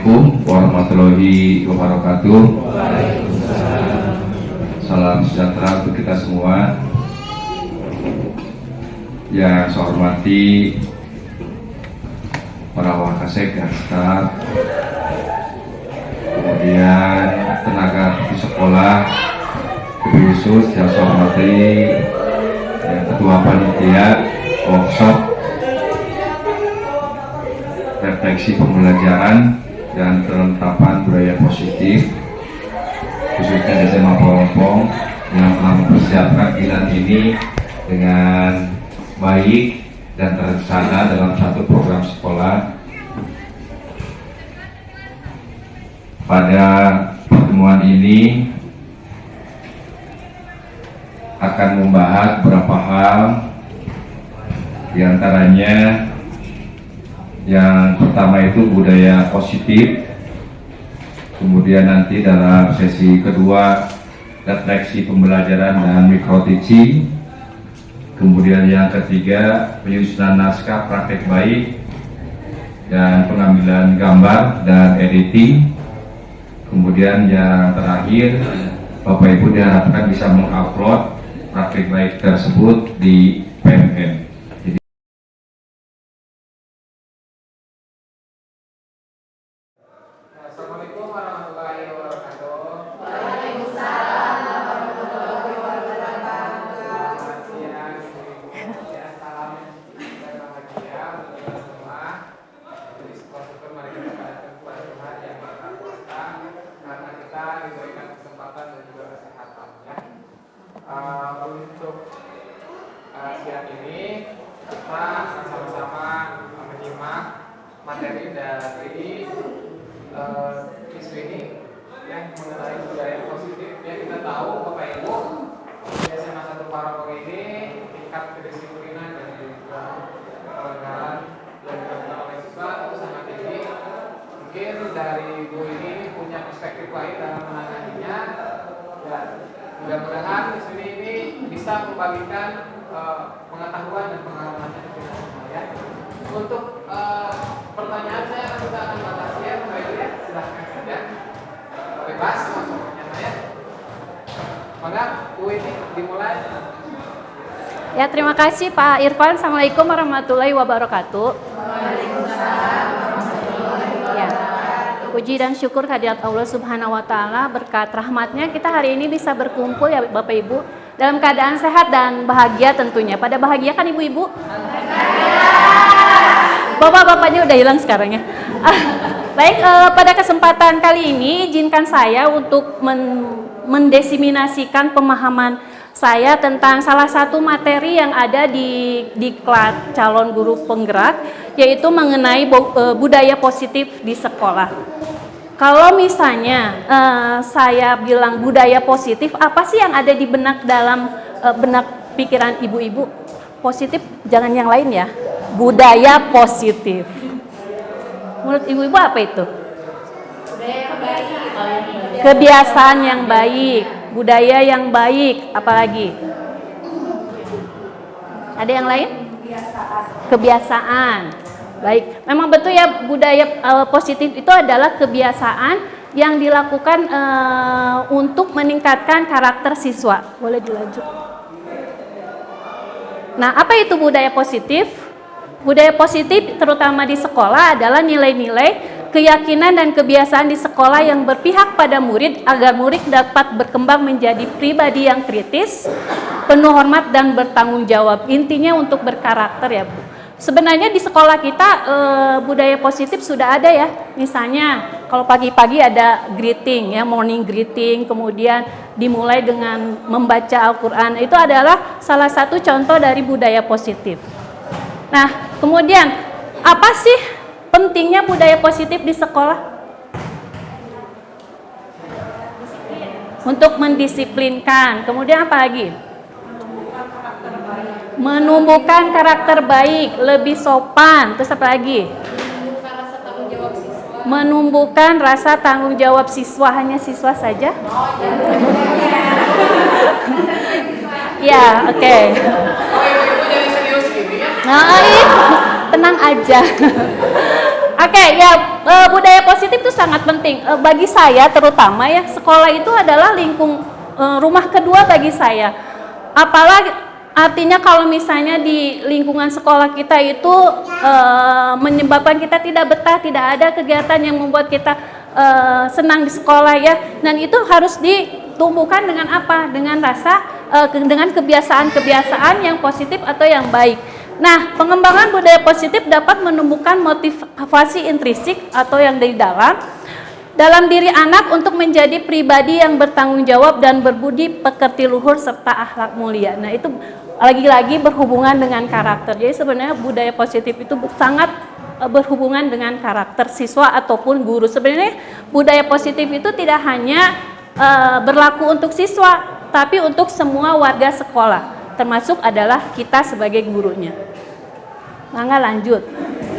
Assalamualaikum warahmatullahi wabarakatuh. Salam sejahtera untuk kita semua. Yang saya hormati para wakasek dan staf, kemudian tenaga di sekolah, khusus yang saya hormati ketua panitia workshop refleksi pembelajaran dan penerapan budaya positif, khususnya di SMA Polompong yang telah mempersiapkan kegiatan ini dengan baik dan terencana dalam satu program sekolah. Pada pertemuan ini akan membahas beberapa hal, diantaranya yang pertama itu budaya positif, kemudian nanti dalam sesi kedua refleksi pembelajaran dan micro teaching, kemudian yang ketiga penyusunan naskah praktek baik dan pengambilan gambar dan editing, kemudian yang terakhir Bapak Ibu diharapkan bisa mengupload praktek baik tersebut di PMN. Assalamualaikum warahmatullahi wabarakatuh. Waalaikumsalam warahmatullahi wabarakatuh. Selamat siang, ya, salam dan bahagia untuk kita semua. Jadi syukur mari kita panjatkan kepada Tuhan yang Maha Kuasa karena kita diberikan kesempatan dan juga kesehatan. Ya. Untuk siang ini kita akan sama-sama menyimak materi dari isu ini yang mengenai budaya positif. Ya, kita tahu Bapak Ibu di SMA 1 Parongpong ini tingkat kedisiplinan dan juga keteladanan yang dilakukan oleh siswa itu sangat tinggi. Mungkin dari Ibu ini punya perspektif lain dalam menanganinya. Ya, mudah-mudahan isu ini bisa membagikan pengetahuan dan pengalaman kita semua, ya. Untuk pertanyaan kita akan batasi ya, Bapak Ibu, ya. Silahkan saja. Bebas langsung bertanya ya. Maka Bu ini dimulai. Ya, terima kasih Pak Irfan. Assalamualaikum warahmatullahi wabarakatuh. Waalaikumsalam warahmatullahi wabarakatuh. Puji dan syukur kehadirat Allah Subhanahu wa taala, berkat rahmatnya kita hari ini bisa berkumpul ya Bapak Ibu dalam keadaan sehat dan bahagia tentunya. Pada bahagia kan Ibu-ibu? Bapak-bapaknya udah hilang sekarang ya. Baik, pada kesempatan kali ini izinkan saya untuk mendesiminasikan pemahaman saya tentang salah satu materi yang ada di diklat calon guru penggerak, yaitu mengenai budaya positif di sekolah. Kalau misalnya saya bilang budaya positif, apa sih yang ada di benak dalam benak pikiran ibu-ibu? Positif, jangan yang lain ya. Budaya positif. Menurut ibu-ibu apa itu? Kebiasaan yang baik, budaya yang baik, apalagi? Ada yang lain? Kebiasaan. Baik, memang betul ya, budaya positif itu adalah kebiasaan yang dilakukan untuk meningkatkan karakter siswa. Boleh dilanjut. Nah, apa itu budaya positif? Budaya positif terutama di sekolah adalah nilai-nilai, keyakinan dan kebiasaan di sekolah yang berpihak pada murid agar murid dapat berkembang menjadi pribadi yang kritis, penuh hormat dan bertanggung jawab. Intinya untuk berkarakter ya Bu. Sebenarnya di sekolah kita budaya positif sudah ada ya. Misalnya kalau pagi-pagi ada greeting ya, morning greeting, kemudian dimulai dengan membaca Al-Quran. Itu adalah salah satu contoh dari budaya positif. Nah, kemudian apa sih pentingnya budaya positif di sekolah? Untuk mendisiplinkan. Kemudian apa lagi? Menumbuhkan karakter baik, lebih sopan. Terus apa lagi? Menumbuhkan rasa tanggung jawab siswa. Hanya siswa saja? Ya, oke. Oh, ibu jadi serius gini ya? Nah, tenang aja. Oke, ya budaya positif itu sangat penting. Bagi saya terutama ya, sekolah itu adalah rumah kedua bagi saya. Apalagi artinya kalau misalnya di lingkungan sekolah kita itu menyebabkan kita tidak betah, tidak ada kegiatan yang membuat kita senang di sekolah ya. Dan itu harus ditumbuhkan dengan apa? Dengan dengan kebiasaan-kebiasaan yang positif atau yang baik. Nah, pengembangan budaya positif dapat menumbuhkan motivasi intrinsik atau yang dari dalam diri anak untuk menjadi pribadi yang bertanggung jawab dan berbudi pekerti luhur serta akhlak mulia. Nah, itu lagi-lagi berhubungan dengan karakter. Jadi sebenarnya budaya positif itu sangat berhubungan dengan karakter siswa ataupun guru. Sebenarnya budaya positif itu tidak hanya berlaku untuk siswa, tapi untuk semua warga sekolah, termasuk adalah kita sebagai gurunya. Mangga lanjut.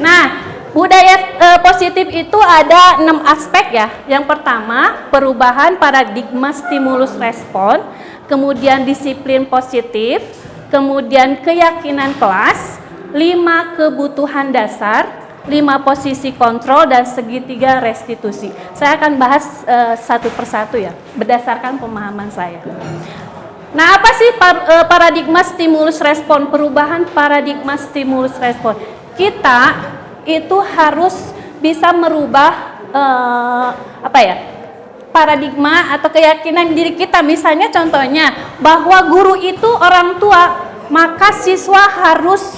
Nah, budaya positif itu ada 6 aspek ya. Yang pertama, perubahan paradigma stimulus respon, kemudian disiplin positif, kemudian keyakinan kelas, 5 kebutuhan dasar, 5 posisi kontrol, dan segitiga restitusi. Saya akan bahas satu persatu ya, berdasarkan pemahaman saya. Nah, apa sih paradigma stimulus respon? Perubahan paradigma stimulus respon. Kita itu harus bisa merubah paradigma atau keyakinan diri kita. Misalnya contohnya bahwa guru itu orang tua, maka siswa harus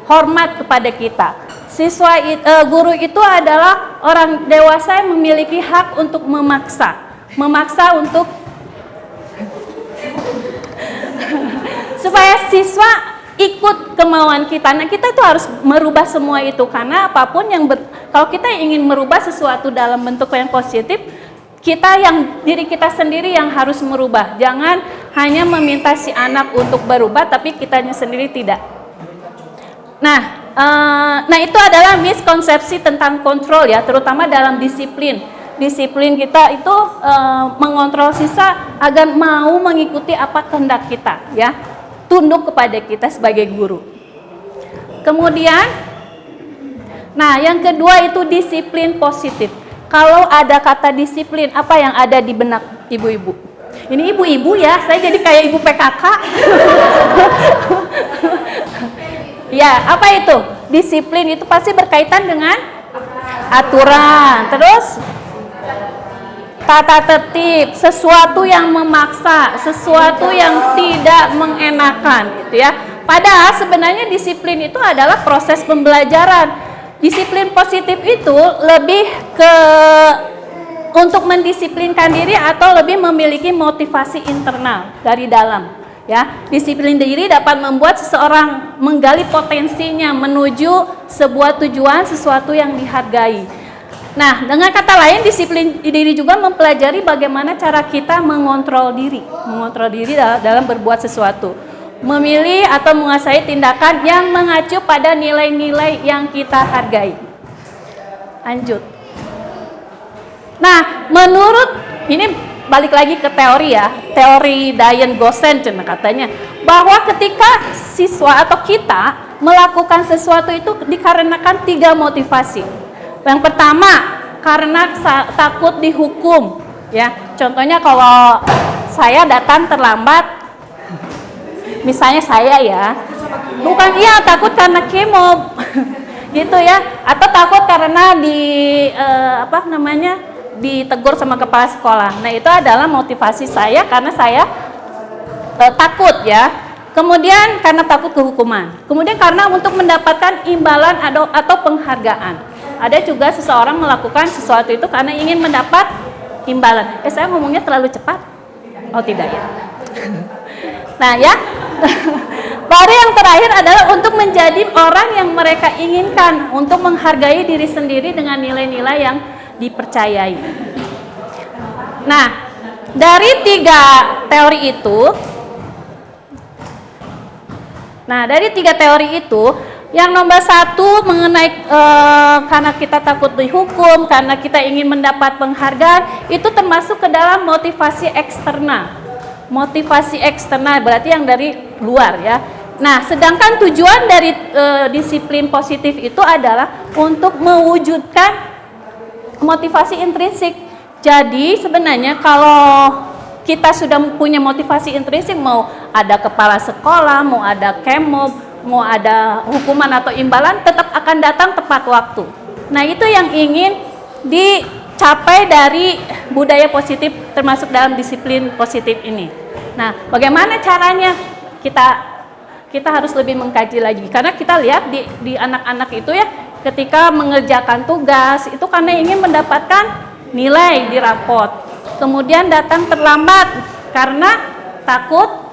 hormat kepada kita. Guru itu adalah orang dewasa yang memiliki hak untuk memaksa untuk supaya siswa ikut kemauan kita. Nah, kita tuh harus merubah semua itu, karena apapun kalau kita ingin merubah sesuatu dalam bentuk yang positif, diri kita sendiri yang harus merubah. Jangan hanya meminta si anak untuk berubah tapi kitanya sendiri tidak. Nah, itu adalah miskonsepsi tentang kontrol ya, terutama dalam disiplin. Disiplin kita itu mengontrol siswa agar mau mengikuti apa kehendak kita ya, tunduk kepada kita sebagai guru. Kemudian, nah yang kedua itu disiplin positif. Kalau ada kata disiplin, apa yang ada di benak ibu-ibu? Ini ibu-ibu ya, saya jadi kayak ibu PKK. Ya, apa itu? Disiplin itu pasti berkaitan dengan aturan, terus tata tertib, sesuatu yang memaksa, sesuatu yang tidak mengenakan gitu ya. Padahal sebenarnya disiplin itu adalah proses pembelajaran. Disiplin positif itu lebih untuk mendisiplinkan diri atau lebih memiliki motivasi internal dari dalam ya. Disiplin diri dapat membuat seseorang menggali potensinya menuju sebuah tujuan, sesuatu yang dihargai. Nah, dengan kata lain, disiplin diri juga mempelajari bagaimana cara kita mengontrol diri dalam berbuat sesuatu, memilih atau menguasai tindakan yang mengacu pada nilai-nilai yang kita hargai. Lanjut. Nah, ini balik lagi ke teori ya, teori Diane Gossen katanya, bahwa ketika siswa atau kita melakukan sesuatu itu dikarenakan 3 motivasi. Yang pertama, karena takut dihukum ya. Contohnya kalau saya datang terlambat, misalnya saya ya, takut karena kemo gitu ya, atau takut karena ditegur sama kepala sekolah. Nah, itu adalah motivasi saya karena saya takut ya. Kemudian karena takut kehukuman. Kemudian karena untuk mendapatkan imbalan atau penghargaan. Ada juga seseorang melakukan sesuatu itu karena ingin mendapat imbalan. Saya ngomongnya terlalu cepat? Oh tidak ya. Nah ya, baru yang terakhir adalah untuk menjadi orang yang mereka inginkan, untuk menghargai diri sendiri dengan nilai-nilai yang dipercayai. Nah, dari 3 teori itu, yang nomor 1 mengenai karena kita takut dihukum, karena kita ingin mendapat penghargaan, itu termasuk ke dalam motivasi eksternal. Motivasi eksternal berarti yang dari luar ya. Nah, sedangkan tujuan dari disiplin positif itu adalah untuk mewujudkan motivasi intrinsik. Jadi sebenarnya kalau kita sudah punya motivasi intrinsik, mau ada kepala sekolah, mau ada kemop, mau ada hukuman atau imbalan, tetap akan datang tepat waktu. Nah, itu yang ingin dicapai dari budaya positif termasuk dalam disiplin positif ini. Nah, bagaimana caranya? Kita harus lebih mengkaji lagi, karena kita lihat di anak-anak itu ya, ketika mengerjakan tugas itu karena ingin mendapatkan nilai di rapot, kemudian datang terlambat karena takut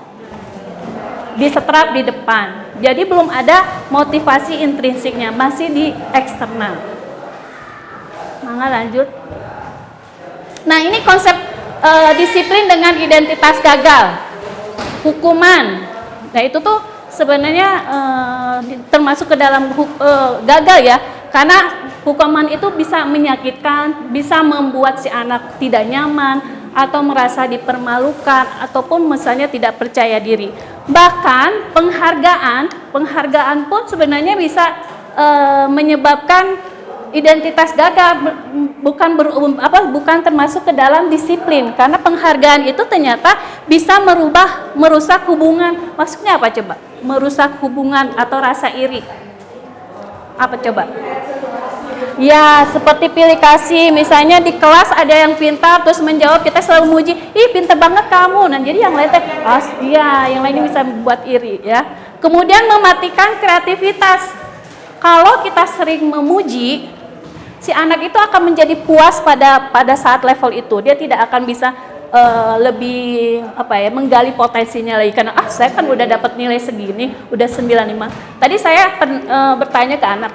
disetrap di depan. Jadi belum ada motivasi intrinsiknya, masih di eksternal. Mangga lanjut. Nah, ini konsep disiplin dengan identitas gagal, hukuman. Nah, itu tuh sebenarnya termasuk ke dalam gagal ya, karena hukuman itu bisa menyakitkan, bisa membuat si anak tidak nyaman atau merasa dipermalukan ataupun misalnya tidak percaya diri. Bahkan penghargaan pun sebenarnya bisa menyebabkan identitas gagal, bukan termasuk ke dalam disiplin, karena penghargaan itu ternyata bisa merusak hubungan. Maksudnya apa coba? Merusak hubungan atau rasa iri. Apa coba? Ya, seperti pilih kasih, misalnya di kelas ada yang pintar terus menjawab, kita selalu muji, ih pintar banget kamu. Nah, jadi yang lain yang lainnya bisa membuat iri ya. Kemudian mematikan kreativitas. Kalau kita sering memuji, si anak itu akan menjadi puas pada saat level itu. Dia tidak akan bisa lebih menggali potensinya lagi, karena saya kan udah dapat nilai segini, udah 95. Tadi saya bertanya ke anak,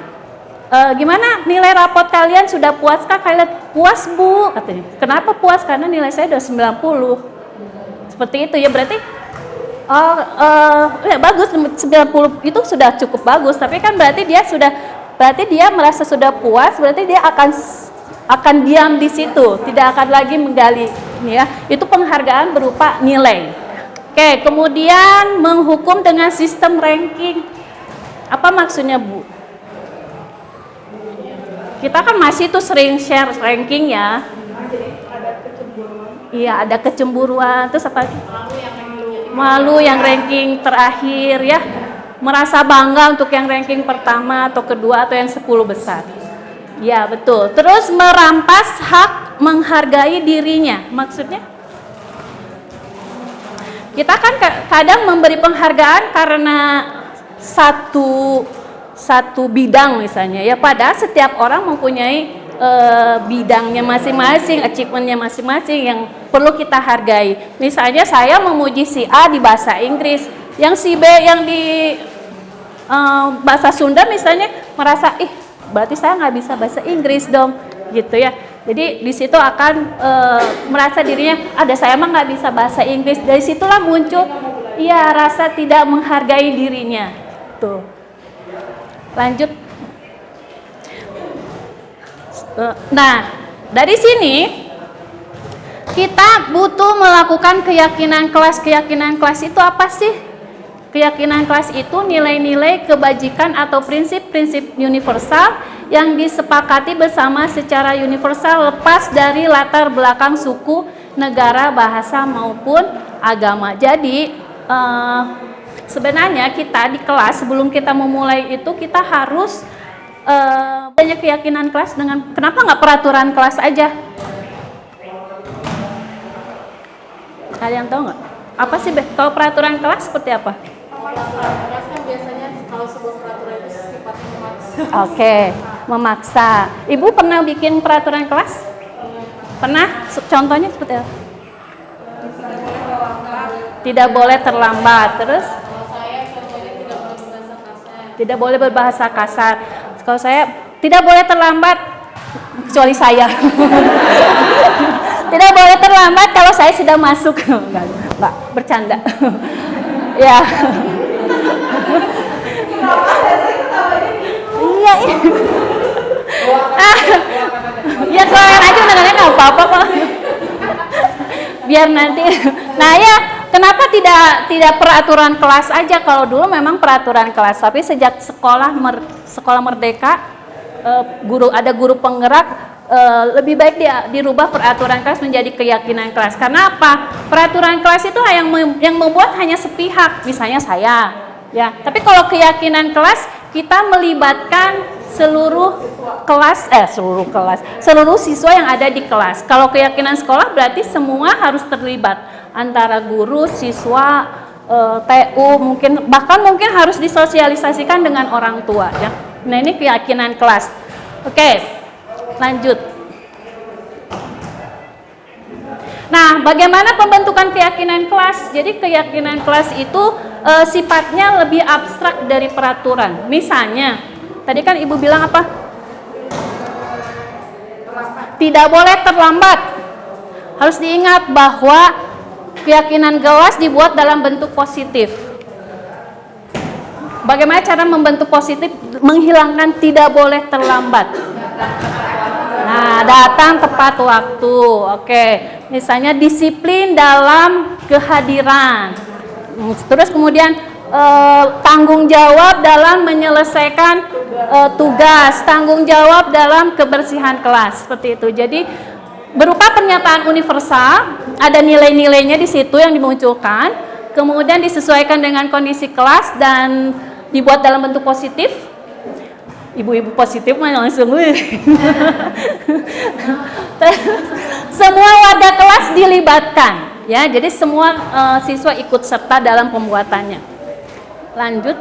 gimana nilai rapot kalian, sudah puas kah kalian? Puas Bu, katanya. Kenapa puas? Karena nilai saya udah 90. Seperti itu ya, berarti ya bagus, 90 itu sudah cukup bagus, tapi kan berarti dia merasa sudah puas, berarti dia akan diam di situ, tidak akan lagi menggali ya. Itu penghargaan berupa nilai. Oke, kemudian menghukum dengan sistem ranking. Apa maksudnya, Bu? Kita kan masih tuh sering share ranking ya. Iya, ada kecemburuan. Terus apa? Malu yang ranking terakhir ya. Merasa bangga untuk yang ranking pertama atau kedua atau yang 10 besar. Ya, betul. Terus merampas hak menghargai dirinya. Maksudnya? Kita kan kadang memberi penghargaan karena satu bidang misalnya ya, padahal setiap orang mempunyai bidangnya masing-masing, achievementnya masing-masing yang perlu kita hargai. Misalnya saya memuji si A di bahasa Inggris, yang si B yang di bahasa Sunda misalnya merasa, berarti saya nggak bisa bahasa Inggris dong, gitu ya. Jadi di situ akan merasa dirinya, ada saya mah nggak bisa bahasa Inggris. Dari situlah muncul, rasa tidak menghargai dirinya. Tuh. Lanjut. Nah, dari sini kita butuh melakukan keyakinan kelas. Keyakinan kelas itu apa sih? Keyakinan kelas itu nilai-nilai kebajikan atau prinsip-prinsip universal yang disepakati bersama secara universal lepas dari latar belakang suku, negara, bahasa maupun agama. Jadi sebenarnya kita di kelas sebelum kita memulai itu kita harus banyak keyakinan kelas dengan, kenapa nggak peraturan kelas aja? Kalian tahu nggak? Apa sih kalau peraturan kelas seperti apa? Kelas kan biasanya kalau sebuah peraturan itu sifatnya memaksa. Oke, memaksa. Ibu pernah bikin peraturan kelas? Pernah? Contohnya seperti apa? Tidak boleh terlambat. Terus? Kalau saya contohnya tidak boleh berbahasa kasar. Tidak boleh berbahasa kasar. Kalau saya tidak boleh terlambat, kecuali saya. Tidak boleh terlambat kalau saya sudah masuk. Enggak, bercanda. Ya. Iya. Ya keluarin aja, dengarnya nggak apa-apa kok. Biar nanti. Nah ya, Kenapa tidak peraturan kelas aja? Kalau dulu memang peraturan kelas, tapi sejak sekolah merdeka, ada guru penggerak, lebih baik dirubah peraturan kelas menjadi keyakinan kelas. Karena apa? Peraturan kelas itu yang membuat hanya sepihak, misalnya saya, ya. Tapi kalau keyakinan kelas, kita melibatkan seluruh siswa yang ada di kelas. Kalau keyakinan sekolah berarti semua harus terlibat, antara guru, siswa, TU, bahkan mungkin harus disosialisasikan dengan orang tua, ya. Nah, ini keyakinan kelas. Oke, lanjut. Nah, bagaimana pembentukan keyakinan kelas? Jadi keyakinan kelas itu sifatnya lebih abstrak dari peraturan. Misalnya, tadi kan Ibu bilang apa? Tidak boleh terlambat. Harus diingat bahwa keyakinan kelas dibuat dalam bentuk positif. Bagaimana cara membentuk positif? Menghilangkan tidak boleh terlambat. Nah, datang tepat waktu. Oke, misalnya disiplin dalam kehadiran. Terus kemudian tanggung jawab dalam menyelesaikan tugas, tanggung jawab dalam kebersihan kelas, seperti itu. Jadi berupa pernyataan universal, ada nilai-nilainya di situ yang dimunculkan, kemudian disesuaikan dengan kondisi kelas dan dibuat dalam bentuk positif. Ibu-ibu positif mah langsung semua warga kelas dilibatkan, ya. Jadi semua siswa ikut serta dalam pembuatannya. Lanjut.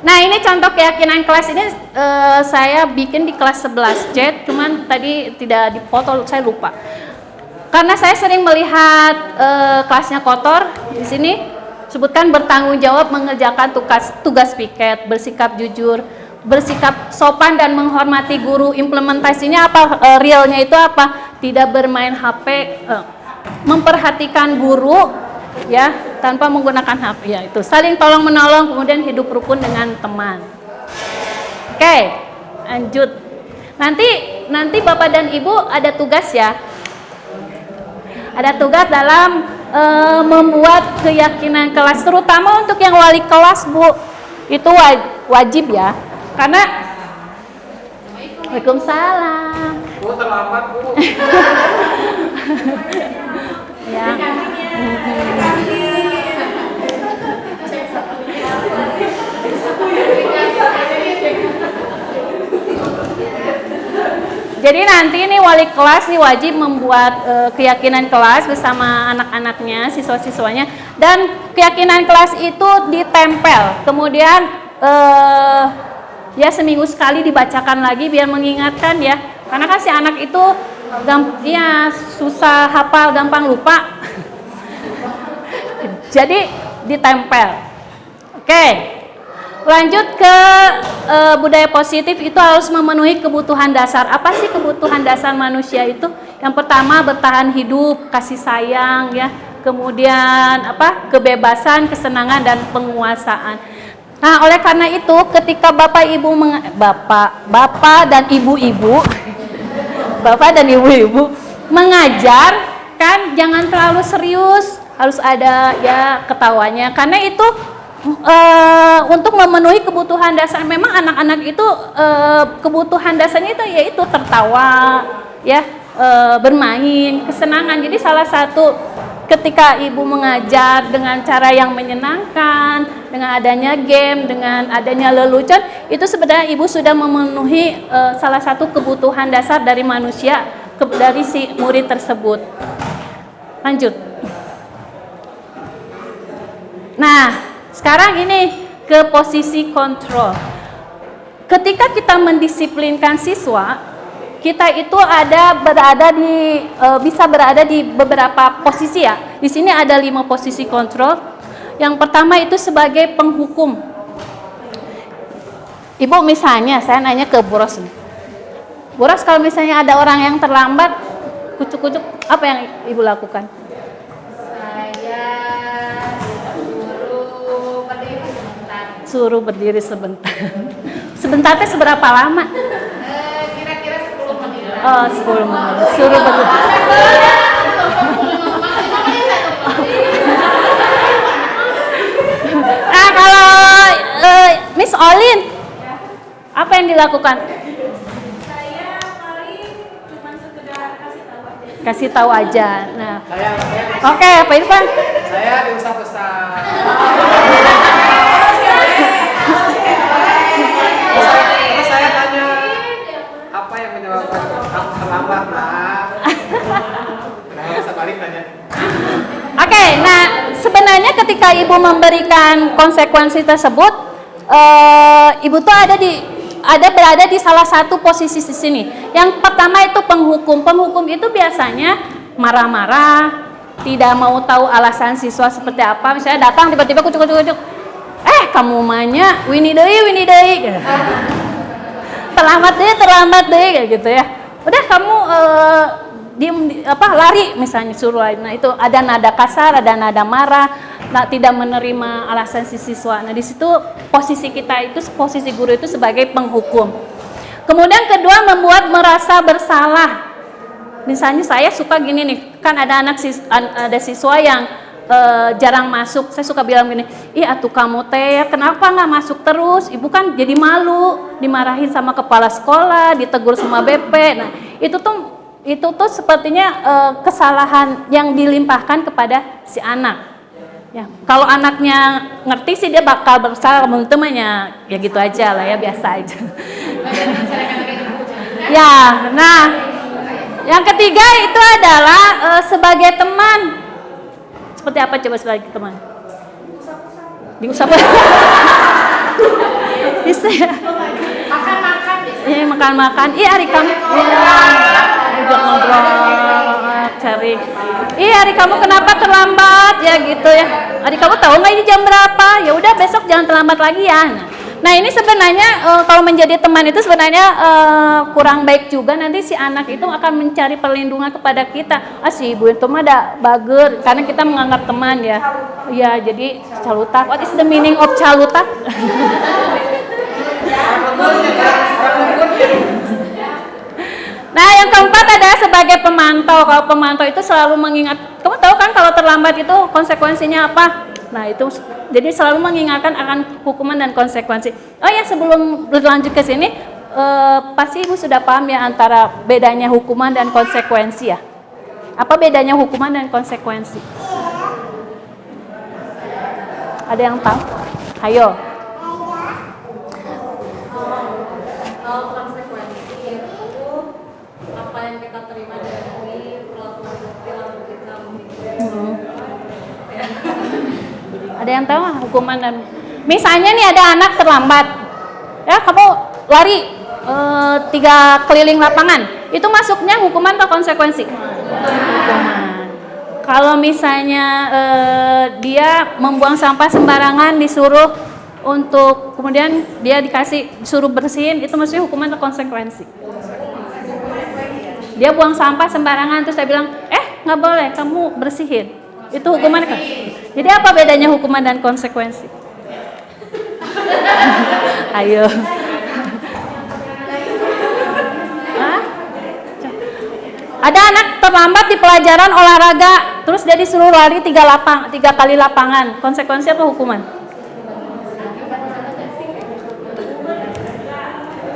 Nah, ini contoh keyakinan kelas ini saya bikin di kelas 11C, cuman tadi tidak dipoto, saya lupa. Karena saya sering melihat kelasnya kotor, di sini sebutkan bertanggung jawab mengerjakan tugas piket, bersikap jujur, bersikap sopan dan menghormati guru. Implementasinya apa? Realnya itu apa? Tidak bermain HP, memperhatikan guru, ya, tanpa menggunakan HP, ya, itu saling tolong menolong, kemudian hidup rukun dengan teman. Oke, lanjut. Nanti Bapak dan Ibu ada tugas, ya. Ada tugas dalam membuat keyakinan kelas, terutama untuk yang wali kelas, Bu. Itu wajib, ya. Karena Waalaikumsalam. Bu, terlambat, Bu. Ya. Jadi nanti ini wali kelas nih wajib membuat keyakinan kelas bersama anak-anaknya, siswa-siswanya, dan keyakinan kelas itu ditempel. Kemudian ya seminggu sekali dibacakan lagi biar mengingatkan, ya. Karena kan si anak itu susah hafal, gampang lupa. Jadi ditempel. Oke. Lanjut ke budaya positif, itu harus memenuhi kebutuhan dasar. Apa sih kebutuhan dasar manusia itu? Yang pertama bertahan hidup, kasih sayang, ya. Kemudian apa? Kebebasan, kesenangan dan penguasaan. Nah, oleh karena itu ketika Bapak dan ibu-ibu Bapak dan ibu-ibu mengajar, kan jangan terlalu serius, harus ada ya ketawanya, karena itu untuk memenuhi kebutuhan dasar. Memang anak-anak itu kebutuhan dasarnya itu yaitu tertawa, ya, bermain, kesenangan. Jadi salah satu ketika ibu mengajar dengan cara yang menyenangkan, dengan adanya game, dengan adanya lelucon, itu sebenarnya ibu sudah memenuhi salah satu kebutuhan dasar dari manusia, dari si murid tersebut. Lanjut. Nah, sekarang ini ke posisi kontrol. Ketika kita mendisiplinkan siswa, kita itu bisa berada di beberapa posisi, ya. Di sini ada 5 posisi kontrol. Yang pertama itu sebagai penghukum. Ibu misalnya, saya nanya ke Bu Ros. Bu Ros, kalau misalnya ada orang yang terlambat, kucuk-kucuk, apa yang Ibu lakukan? Suruh berdiri sebentar. Sebentarnya seberapa lama? Kira-kira 10 menit. Oh, 10 menit. Suruh berdiri. Apa yang dilakukan? Saya paling cuma sekedar Kasih tahu aja. Nah, Saya oke, Pak Irfan. saya diusap besar. Terus saya tanya, apa yang menyebabkan kamu terlambat, Nak? Kenapa bisa balik tanya? Oke, nah sebenarnya ketika ibu memberikan konsekuensi tersebut, ibu tuh berada di salah satu posisi di sini. Yang pertama itu penghukum. Penghukum itu biasanya marah-marah, tidak mau tahu alasan siswa seperti apa. Misalnya datang tiba-tiba kucuk-kucuk, kamu manya, Winnie deui, terlambat deh, kayak gitu ya. Udah kamu lari misalnya, suruh lari. Nah itu ada nada kasar, ada nada marah, tidak menerima alasan si siswa. Nah di situ posisi kita itu, posisi guru itu sebagai penghukum. Kemudian kedua, membuat merasa bersalah. Misalnya saya suka gini nih, kan ada ada siswa yang jarang masuk. Saya suka bilang gini, ih atuh kamu teh kenapa nggak masuk terus? Ibu kan jadi malu, dimarahin sama kepala sekolah, ditegur sama BP. Nah itu tuh sepertinya kesalahan yang dilimpahkan kepada si anak. Ya, kalau anaknya ngerti sih dia bakal bersalah, menurut temannya ya gitu aja lah ya, biasa aja. Ya, nah yang ketiga itu adalah sebagai teman. Seperti apa coba sebagai teman? Diusap. Bisa ya? makan-makan biasanya. Iya, makan-makan. Iya, hari kamu. Ngobrol, cari. Iya, hari kamu kenapa terlambat ya gitu ya. Hari kamu tahu nggak ini jam berapa? Ya udah besok jangan terlambat lagi ya. Nah ini sebenarnya kalau menjadi teman itu sebenarnya kurang baik juga. Nanti si anak itu akan mencari perlindungan kepada kita. Si ibu itu mah ada bager karena kita menganggap teman ya. Ya jadi calutak. What is the meaning of calutak? Nah yang keempat adalah sebagai pemantau. Kalau pemantau itu selalu mengingat. Kamu tahu kan kalau terlambat itu konsekuensinya apa? Nah itu jadi selalu mengingatkan akan hukuman dan konsekuensi. Oh ya, sebelum berlanjut ke sini, pasti ibu sudah paham ya antara bedanya hukuman dan konsekuensi ya. Apa bedanya hukuman dan konsekuensi? Ada yang tahu? Ayo. Kalau konsekuensi itu apa yang kita terima dari perilaku kita. Ada yang tahu hukuman dan misalnya nih ada anak terlambat ya, kamu lari 3 keliling lapangan, itu masuknya hukuman atau konsekuensi? Hukuman. Kalau misalnya dia membuang sampah sembarangan, disuruh untuk kemudian dia disuruh bersihin, itu maksudnya hukuman atau konsekuensi? Dia buang sampah sembarangan terus saya bilang nggak boleh kamu bersihin, itu hukuman kan? Jadi apa bedanya hukuman dan konsekuensi? Ayo. Hah? Ada anak terlambat di pelajaran olahraga, terus dia disuruh lari 3 kali lapangan. Konsekuensi apa hukuman?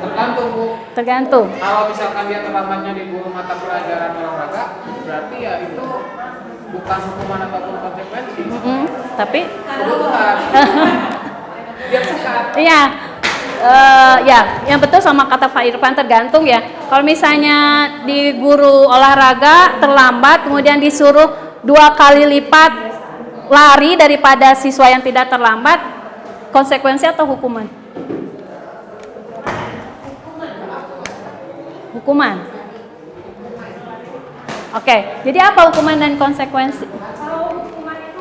Tergantung, Bu. Tergantung. Kalau misalkan dia terlambatnya di guru mata pelajaran olahraga, berarti ya itu bukan hukuman ataupun konsekuensi. Tapi Kebutuhan. Dia suka. iya, ya, yang betul sama kata Pak Irfan, tergantung ya. Kalau misalnya di guru olahraga terlambat, kemudian disuruh 2 kali lipat lari daripada siswa yang tidak terlambat, konsekuensi atau hukuman? Hukuman. Oke, jadi apa hukuman dan konsekuensi? Kalau hukuman itu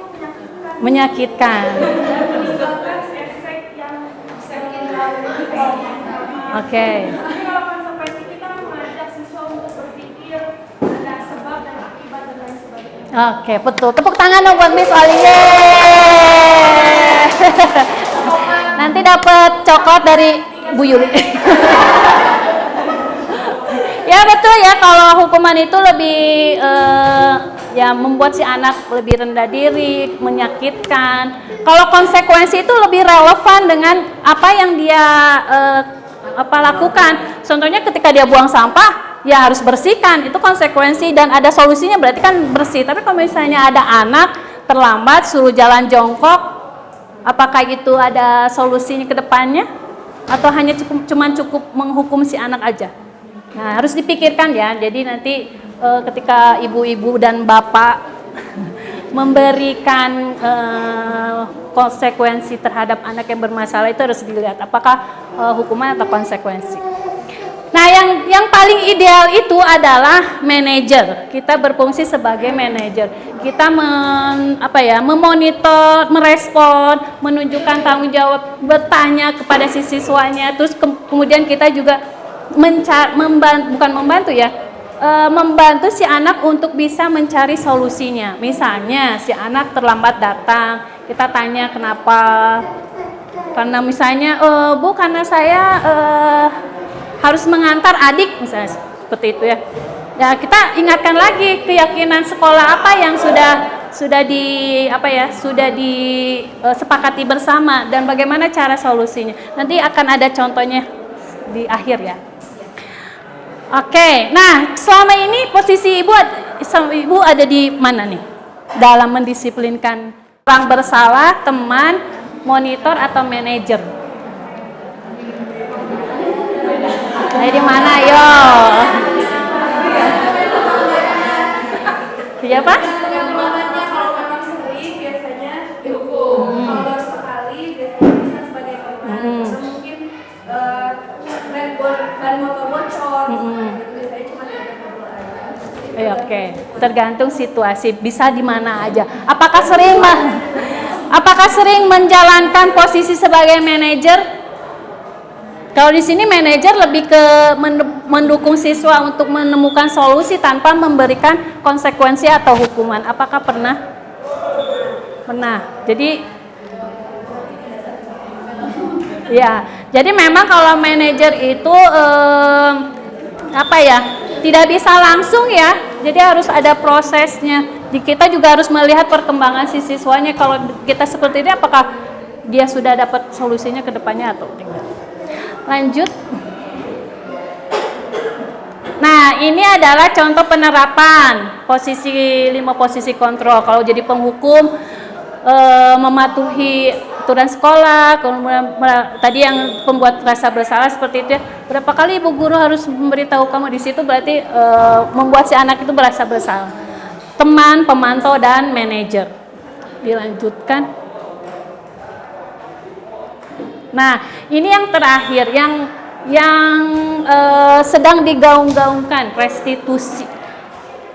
Menyakitkan. Oke. Tapi kalau konsekuensi kita mengajak siswa untuk berpikir ada sebab dan akibat dan lain sebagainya. Oke, betul. Tepuk tangan dong buat Miss Oli. Nanti dapat coklat dari Bu Yuli. Ya betul ya, kalau hukuman itu lebih ya membuat si anak lebih rendah diri, menyakitkan. Kalau konsekuensi itu lebih relevan dengan apa yang dia lakukan. Contohnya ketika dia buang sampah, ya harus bersihkan, itu konsekuensi dan ada solusinya, berarti kan bersih. Tapi kalau misalnya ada anak terlambat suruh jalan jongkok, apakah itu ada solusinya ke depannya atau hanya cukup menghukum si anak aja? Nah, harus dipikirkan ya. Jadi nanti ketika ibu-ibu dan bapak memberikan konsekuensi terhadap anak yang bermasalah, itu harus dilihat apakah hukuman atau konsekuensi. Nah, yang paling ideal itu adalah manajer. Kita berfungsi sebagai manajer. Kita memonitor, merespon, menunjukkan tanggung jawab, bertanya kepada si siswanya. Terus kemudian kita juga membantu si anak untuk bisa mencari solusinya. Misalnya si anak terlambat datang, kita tanya kenapa. Karena misalnya, Bu, karena saya harus mengantar adik, misalnya seperti itu ya. Ya, kita ingatkan lagi keyakinan sekolah apa yang sudah disepakati bersama dan bagaimana cara solusinya. Nanti akan ada contohnya di akhir ya. Oke, nah selama ini posisi ibu ada di mana nih dalam mendisiplinkan orang bersalah, teman, monitor atau manajer? Nah, di mana yo? Iya Pak? Tergantung kalau memang sering biasanya dihukum. Kalau baru sekali biasanya bisa sebagai korban. Mungkin ban motor bocor. Biasanya cuma digantung aja. Oke, tergantung situasi, bisa di mana aja. Apakah sering menjalankan posisi sebagai manajer? Kalau di sini manajer lebih ke mendukung siswa untuk menemukan solusi tanpa memberikan konsekuensi atau hukuman. Apakah pernah? Pernah. Jadi ya, jadi memang kalau manajer itu tidak bisa langsung ya. Jadi harus ada prosesnya. Kita juga harus melihat perkembangan si siswanya. Kalau kita seperti ini, apakah dia sudah dapat solusinya ke depannya atau tidak? Lanjut. Nah, ini adalah contoh penerapan posisi 5 posisi kontrol. Kalau jadi penghukum, mematuhi aturan sekolah, kemudian tadi yang pembuat rasa bersalah seperti itu ya. Berapa kali ibu guru harus memberitahu kamu di situ, berarti membuat si anak itu merasa bersalah. Teman, pemantau, dan manajer. Dilanjutkan. Nah, ini yang terakhir yang sedang digaung-gaungkan, restitusi.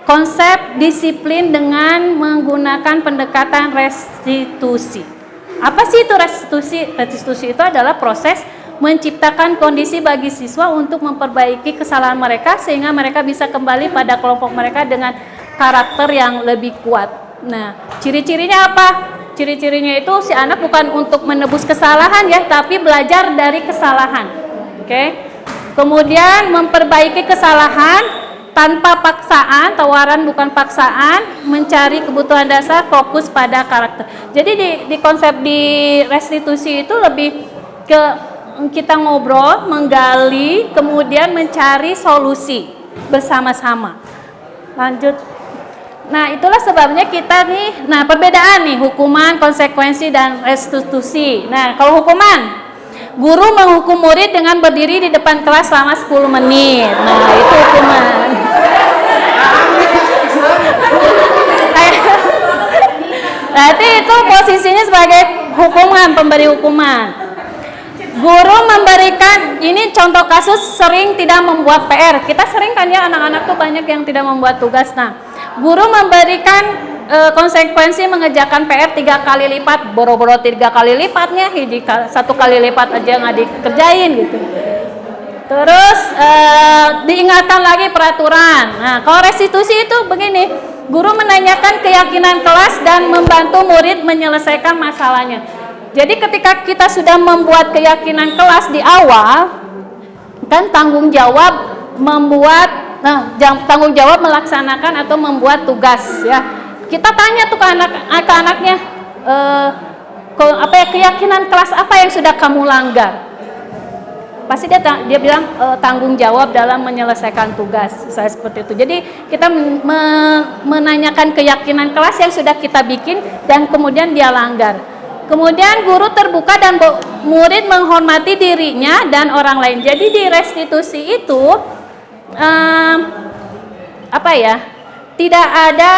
Konsep disiplin dengan menggunakan pendekatan restitusi. Apa sih itu restitusi? Restitusi itu adalah proses menciptakan kondisi bagi siswa untuk memperbaiki kesalahan mereka sehingga mereka bisa kembali pada kelompok mereka dengan karakter yang lebih kuat. Nah, ciri-cirinya apa? Ciri-cirinya itu si anak bukan untuk menebus kesalahan ya, tapi belajar dari kesalahan. Oke. Kemudian memperbaiki kesalahan tanpa paksaan, tawaran bukan paksaan, mencari kebutuhan dasar, fokus pada karakter. Jadi di konsep di restitusi itu lebih ke kita ngobrol, menggali, kemudian mencari solusi bersama-sama. Lanjut. Nah, itulah sebabnya kita nih, nah perbedaan nih hukuman, konsekuensi, dan restitusi. Nah, kalau hukuman, guru menghukum murid dengan berdiri di depan kelas selama 10 menit. Nah, itu hukuman. Berarti itu posisinya sebagai hukuman, pemberi hukuman. Guru memberikan, ini contoh kasus sering tidak membuat PR. Kita sering kan ya, anak-anak tuh banyak yang tidak membuat tugas. Nah, guru memberikan konsekuensi mengerjakan PR 3 kali lipat, boro-boro 3 kali lipatnya, 1 kali lipat aja nggak dikerjain gitu. Terus diingatkan lagi peraturan. Nah, kalau restitusi itu begini, guru menanyakan keyakinan kelas dan membantu murid menyelesaikan masalahnya. Jadi ketika kita sudah membuat keyakinan kelas di awal, kan tanggung jawab melaksanakan atau membuat tugas ya. Kita tanya tuh ke anaknya, keyakinan kelas apa yang sudah kamu langgar? pasti dia bilang tanggung jawab dalam menyelesaikan tugas, saya seperti itu. Jadi kita menanyakan keyakinan kelas yang sudah kita bikin dan kemudian dia langgar. Kemudian guru terbuka dan murid menghormati dirinya dan orang lain. Jadi di restitusi itu tidak ada,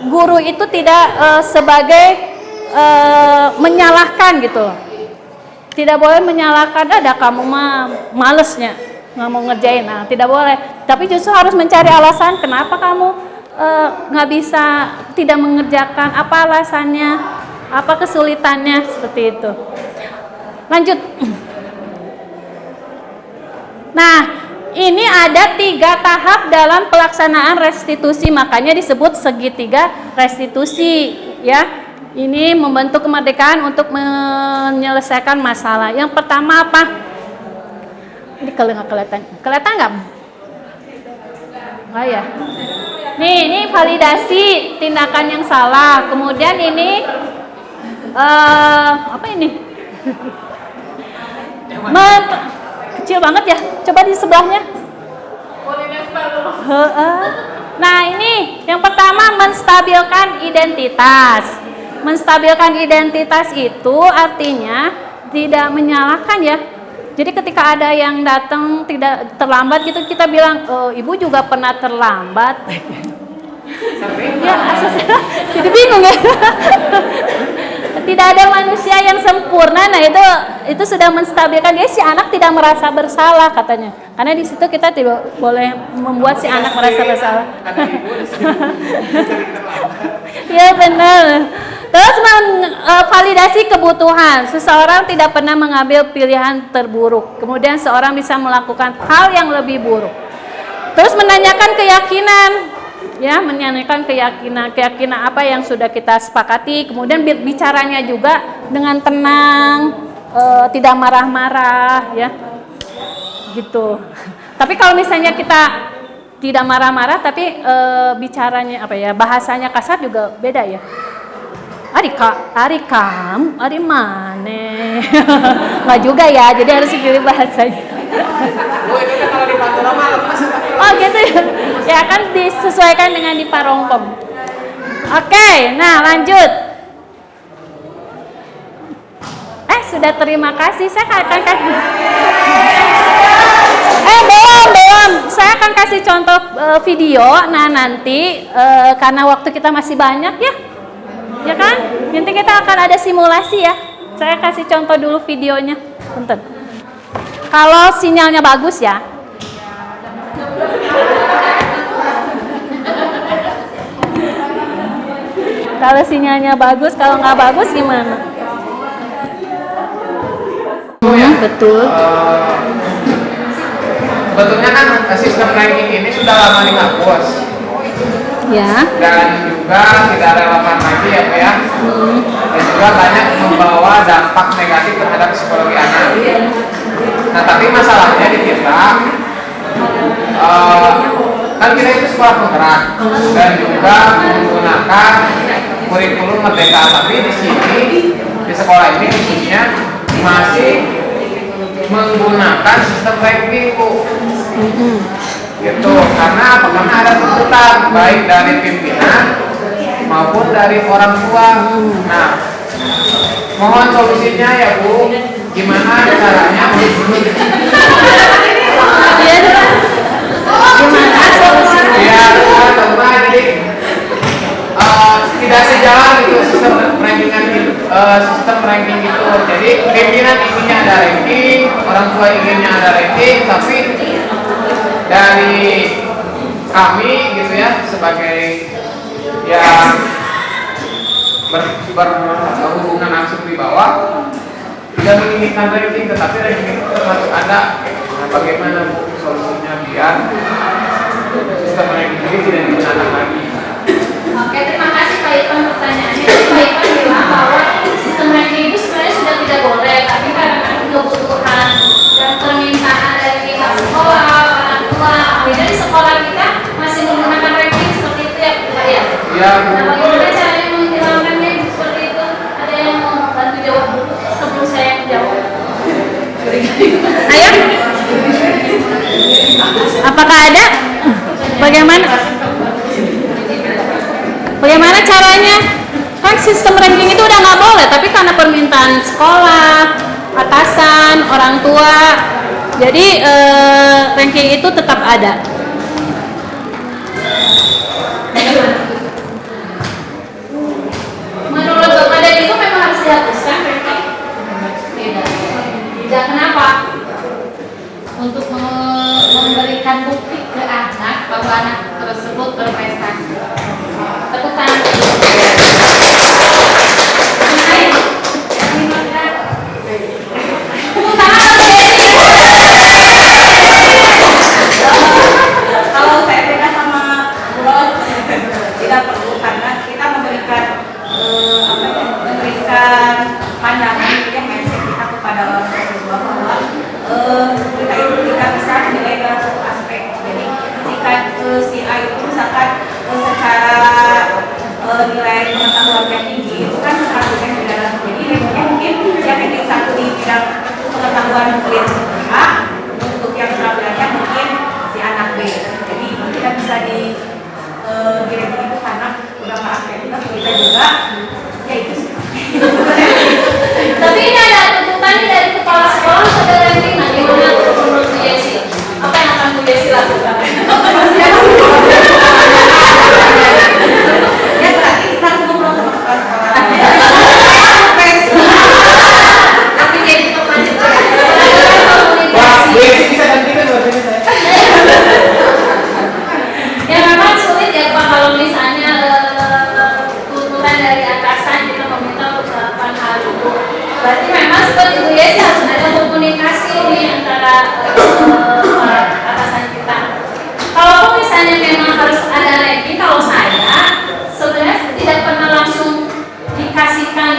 guru itu tidak sebagai menyalahkan gitu. Tidak boleh menyalahkan, ada kamu mah malesnya nggak mau ngerjain. Nah, tidak boleh. Tapi justru harus mencari alasan kenapa kamu nggak bisa, tidak mengerjakan, apa alasannya, apa kesulitannya, seperti itu. Lanjut. Nah, ini ada 3 tahap dalam pelaksanaan restitusi, makanya disebut segitiga restitusi, ya. Ini membentuk kemerdekaan untuk menyelesaikan masalah. Yang pertama apa? Ini kalau nggak kelihatan nggak? Oh ya. Nih, ini validasi tindakan yang salah. Kemudian ini apa ini? Kecil banget ya. Coba di sebelahnya. Nah, ini yang pertama menstabilkan identitas. Menstabilkan identitas itu artinya tidak menyalahkan ya. Jadi ketika ada yang datang tidak terlambat gitu, kita bilang, ibu juga pernah terlambat. Ya, jadi bingung ya. Tidak ada manusia yang sempurna. Nah, itu sudah menstabilkan. Jadi si anak tidak merasa bersalah katanya. Karena di situ kita tidak boleh membuat si anak merasa bersalah. Ya benar. Terus validasi kebutuhan. Seseorang tidak pernah mengambil pilihan terburuk. Kemudian seorang bisa melakukan hal yang lebih buruk. Terus menanyakan keyakinan. Ya, menanyakan keyakinan apa yang sudah kita sepakati. Kemudian bicaranya juga dengan tenang, tidak marah-marah, ya. Gitu. Tapi kalau misalnya kita tidak marah-marah tapi bicaranya bahasanya kasar juga beda ya. Ari mane. Nggak juga ya, jadi harus dipilih bahasanya. Itu kan kalau di Pantura mah lepas. Oh gitu ya. Ya kan disesuaikan dengan di Parongpong. Oke, nah lanjut. Sudah, terima kasih. Saya akan kasih. Belum. Saya akan kasih contoh video. Nah nanti karena waktu kita masih banyak ya. Ya kan? Nanti kita akan ada simulasi ya. Saya kasih contoh dulu videonya. Bentar. Kalau sinyalnya bagus ya. Kalau sinyalnya bagus, kalau nggak bagus gimana? Betul. Sebetulnya kan sistem ranking ini sudah lama dihapus. Ya. Dan juga tidak relevan lagi ya Pak ya. Dan juga banyak membawa dampak negatif terhadap psikologi anak. Nah tapi masalahnya di kita kan kita itu sekolah penggerak dan juga menggunakan kurikulum merdeka, tapi di sini di sekolah ini khususnya masih menggunakan sistem ranking Bu. Gitu. Karena apa? Karena ada tuntutan baik dari pimpinan maupun dari orang tua. Nah, mohon solusinya ya Bu, gimana caranya? Gimana solusinya? Ya, teman jadi tidak sejalan gitu sistem ranking itu. Jadi pimpinan inginnya ada ranking, orang tua inginnya ada ranking, tapi dari kami gitu ya sebagai yang berhubungan langsung di bawah tidak menginginkan ranking, tetapi ranking itu harus ada. Nah, bagaimana Bu solusinya biar sistem ranking ini tidak digunakan lagi? Oke, terima kasih Pak Ipan pertanyaannya. Pak Ipan bilang bahwa sistem ranking itu sebenarnya sudah tidak boleh, tapi karena kebutuhan dan permintaan dari pihak sekolah, orang tua, akhirnya di sekolah kita masih menggunakan ranking seperti itu ya Pak ya? Iya. Nah, bagaimana caranya menghilangkannya seperti itu? Ada yang mau bantu jawab dulu sebelum saya jawab? Ayo. Apakah ada? Bagaimana? Bagaimana caranya? Kan sistem ranking itu udah nggak boleh, tapi karena permintaan sekolah, atasan, orang tua, jadi ranking itu tetap ada. Menurut Bapak dan Ibu memang harus dihapuskan ranking? Tidak. Kenapa? Untuk memberikan bukti ke anak bahwa anak tersebut berprestasi. Tepuk tangan. Kalau saya beda sama Bros, tidak perlu karena kita memberikan pandangan yang mindset kita kepada orang tersebut bahwa kita itu tidak bisa menilai dalam satu aspek. Jadi ketika si A itu misalkan secara nilai pengetahuan yang tinggi itu kan mengharuskan di dalam, jadi mungkin yang ranking satu di bidang pengetahuan grade A, untuk yang penampilannya mungkin si anak B. Jadi tidak bisa di ranking itu karena beberapa aspek kita juga ya itu sih. Tapi ini ada tuntutan dari kepala sekolah pada ranking. Nah, gimana menurut Bu Yesi? Apa yang akan Bu Yesi lakukan? Ya berarti kita ngobrol sama kepala sekolah. Tapi jadi terlanjut. Wah, bisa gantikan waktunya saya. Ya memang sulit ya Pak kalau misalnya tuntutan dari atasan kita meminta untuk melakukan hal itu. Berarti memang seperti Bu Yesi harus ada komunikasi ini antara atasan kita. Kalau misalnya memang harus ada ranking, kalau saya sebenarnya tidak pernah langsung dikasihkan,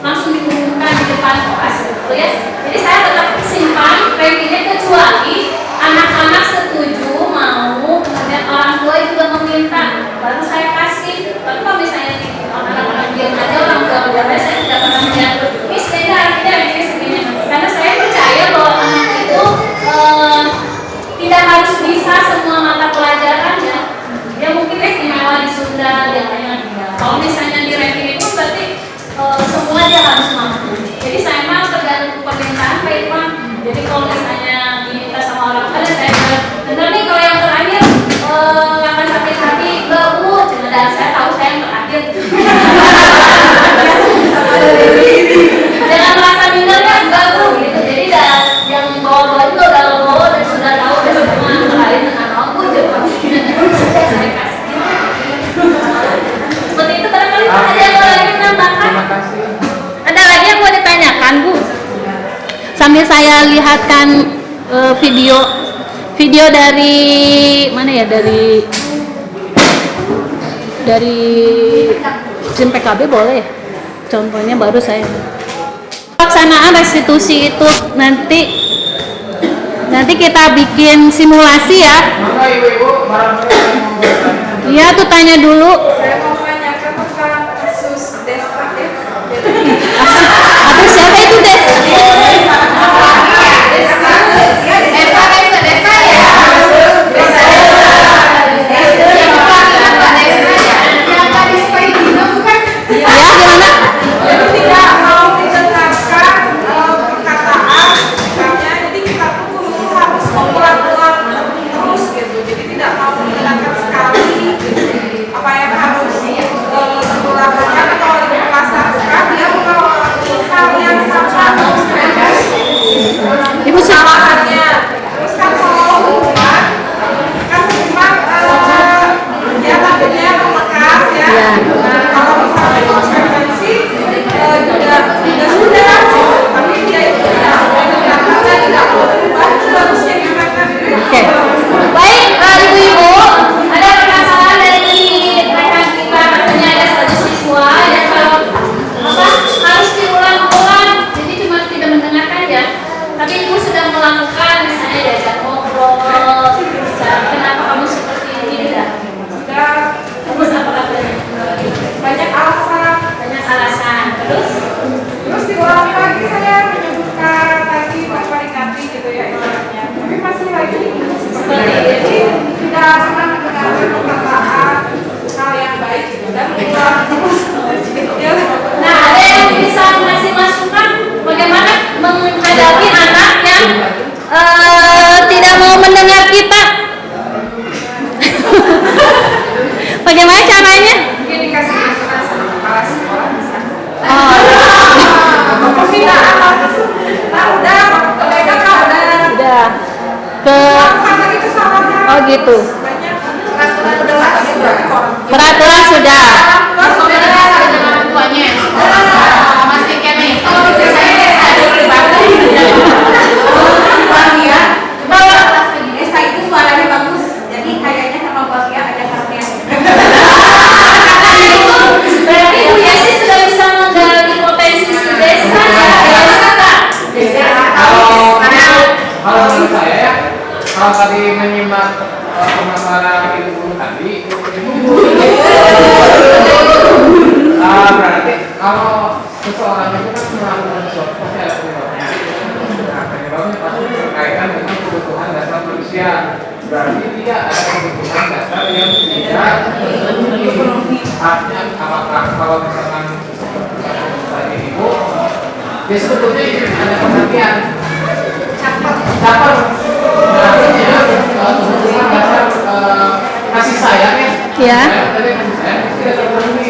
langsung diumumkan di depan kelas gitu ya. Jadi saya tetap simpan rankingnya kecuali anak-anak setuju mau, kemudian orang tua juga meminta, baru saya kasih. Tapi kalau misalnya anak-anak diam aja, orang tua bilang saya tidak pernah melihat Miss beda artinya rankingnya segini, karena saya percaya bahwa anak itu tidak harus bisa semua mata pelajarannya. Dia mungkin istimewa di Sunda, yang lainnya tidak. Kalau misalnya di ranking itu berarti semua dia harus mampu. Jadi saya mah tergantung permintaan Pak Irwan. Jadi kalau misalnya diminta sama orang tua, saya bilang, bener nih kalau yang terakhir akan sakit hati, enggak Bu, dan saya tahu saya yang terakhir. Jangan merasa minder ya, enggak Bu, gitu. Jadi yang bawa-bawa itu udah bawa dan sudah tahu dan semua terakhir dengan aku jadi saya kasih. Seperti itu barangkali Pak, ada yang lagi menambahkan? Terima kasih. Ada lagi yang mau ditanyakan Bu? Sambil saya lihatkan video dari mana ya, dari Jim PKB boleh ya? Contohnya baru saya. Pelaksanaan restitusi itu nanti kita bikin simulasi ya. Maka ibu-ibu barangkali yang mau bertanya. Iya tuh tanya dulu. Saya mau menanyakan tentang kasus destruktif. Atau siapa itu Des? Ya gimana? Jadi tidak mau didengarkan perkataan misalnya, jadi kita tuh harus mengulang-ulang terus gitu. Jadi tidak mau mendengarkan sekali apa yang harus diulang-ulang atau dipasarkan, dia mengulang hal yang sama terus. Ibu Kesalahannya. Terus kan kalau hukuman dia tadinya membekas ya. Ya. Nah, kalau misalnya konsekuensi juga sudah, tapi dia itu tidak mau berubah, itu harusnya gimana? Oke. Baik, ibu-ibu, ada permasalahan dari rekan kita, katanya ada satu siswa yang harus diulang-ulang, jadi cuma tidak mendengarkan ya. Tapi ibu sudah melakukan, misalnya diajak ngobrol, kenapa kamu seperti ini, tidak? Sudah Terus apa katanya? banyak alasan. Banyak alasan. Terus? Terus diulang lagi saya menyebutkan lagi bahwa dikatakan ke Karena itu salahnya. oh gitu. Banyak peraturan udah lagi berarti ke orang tua. Peraturan sudah. Masih kene. Kalau saya ada pribadi. Bahagia. Bahwa Esa itu suaranya bagus. Jadi kayaknya sama Bahagia ada harmoni. Berarti Bu Yesi sudah bisa menggali potensi desa ya. Kalau menurut saya ya, kalau tadi menyimak pemaparan ibu guru tadi, berarti kalau seseorang itu kan melakukan sesuatu pasti ada penyebabnya. Nah, penyebabnya pasti berkaitan dengan kebutuhan dasar manusia. Berarti dia ada kebutuhan dasar yang tidak terpenuhi. Artinya apakah kalau misalkan tadi ibu, ya sebetulnya ada perhatian. Caper. Artinya kebutuhan dasar kasih sayang ya. Ya. Saya tidak terpenuhi.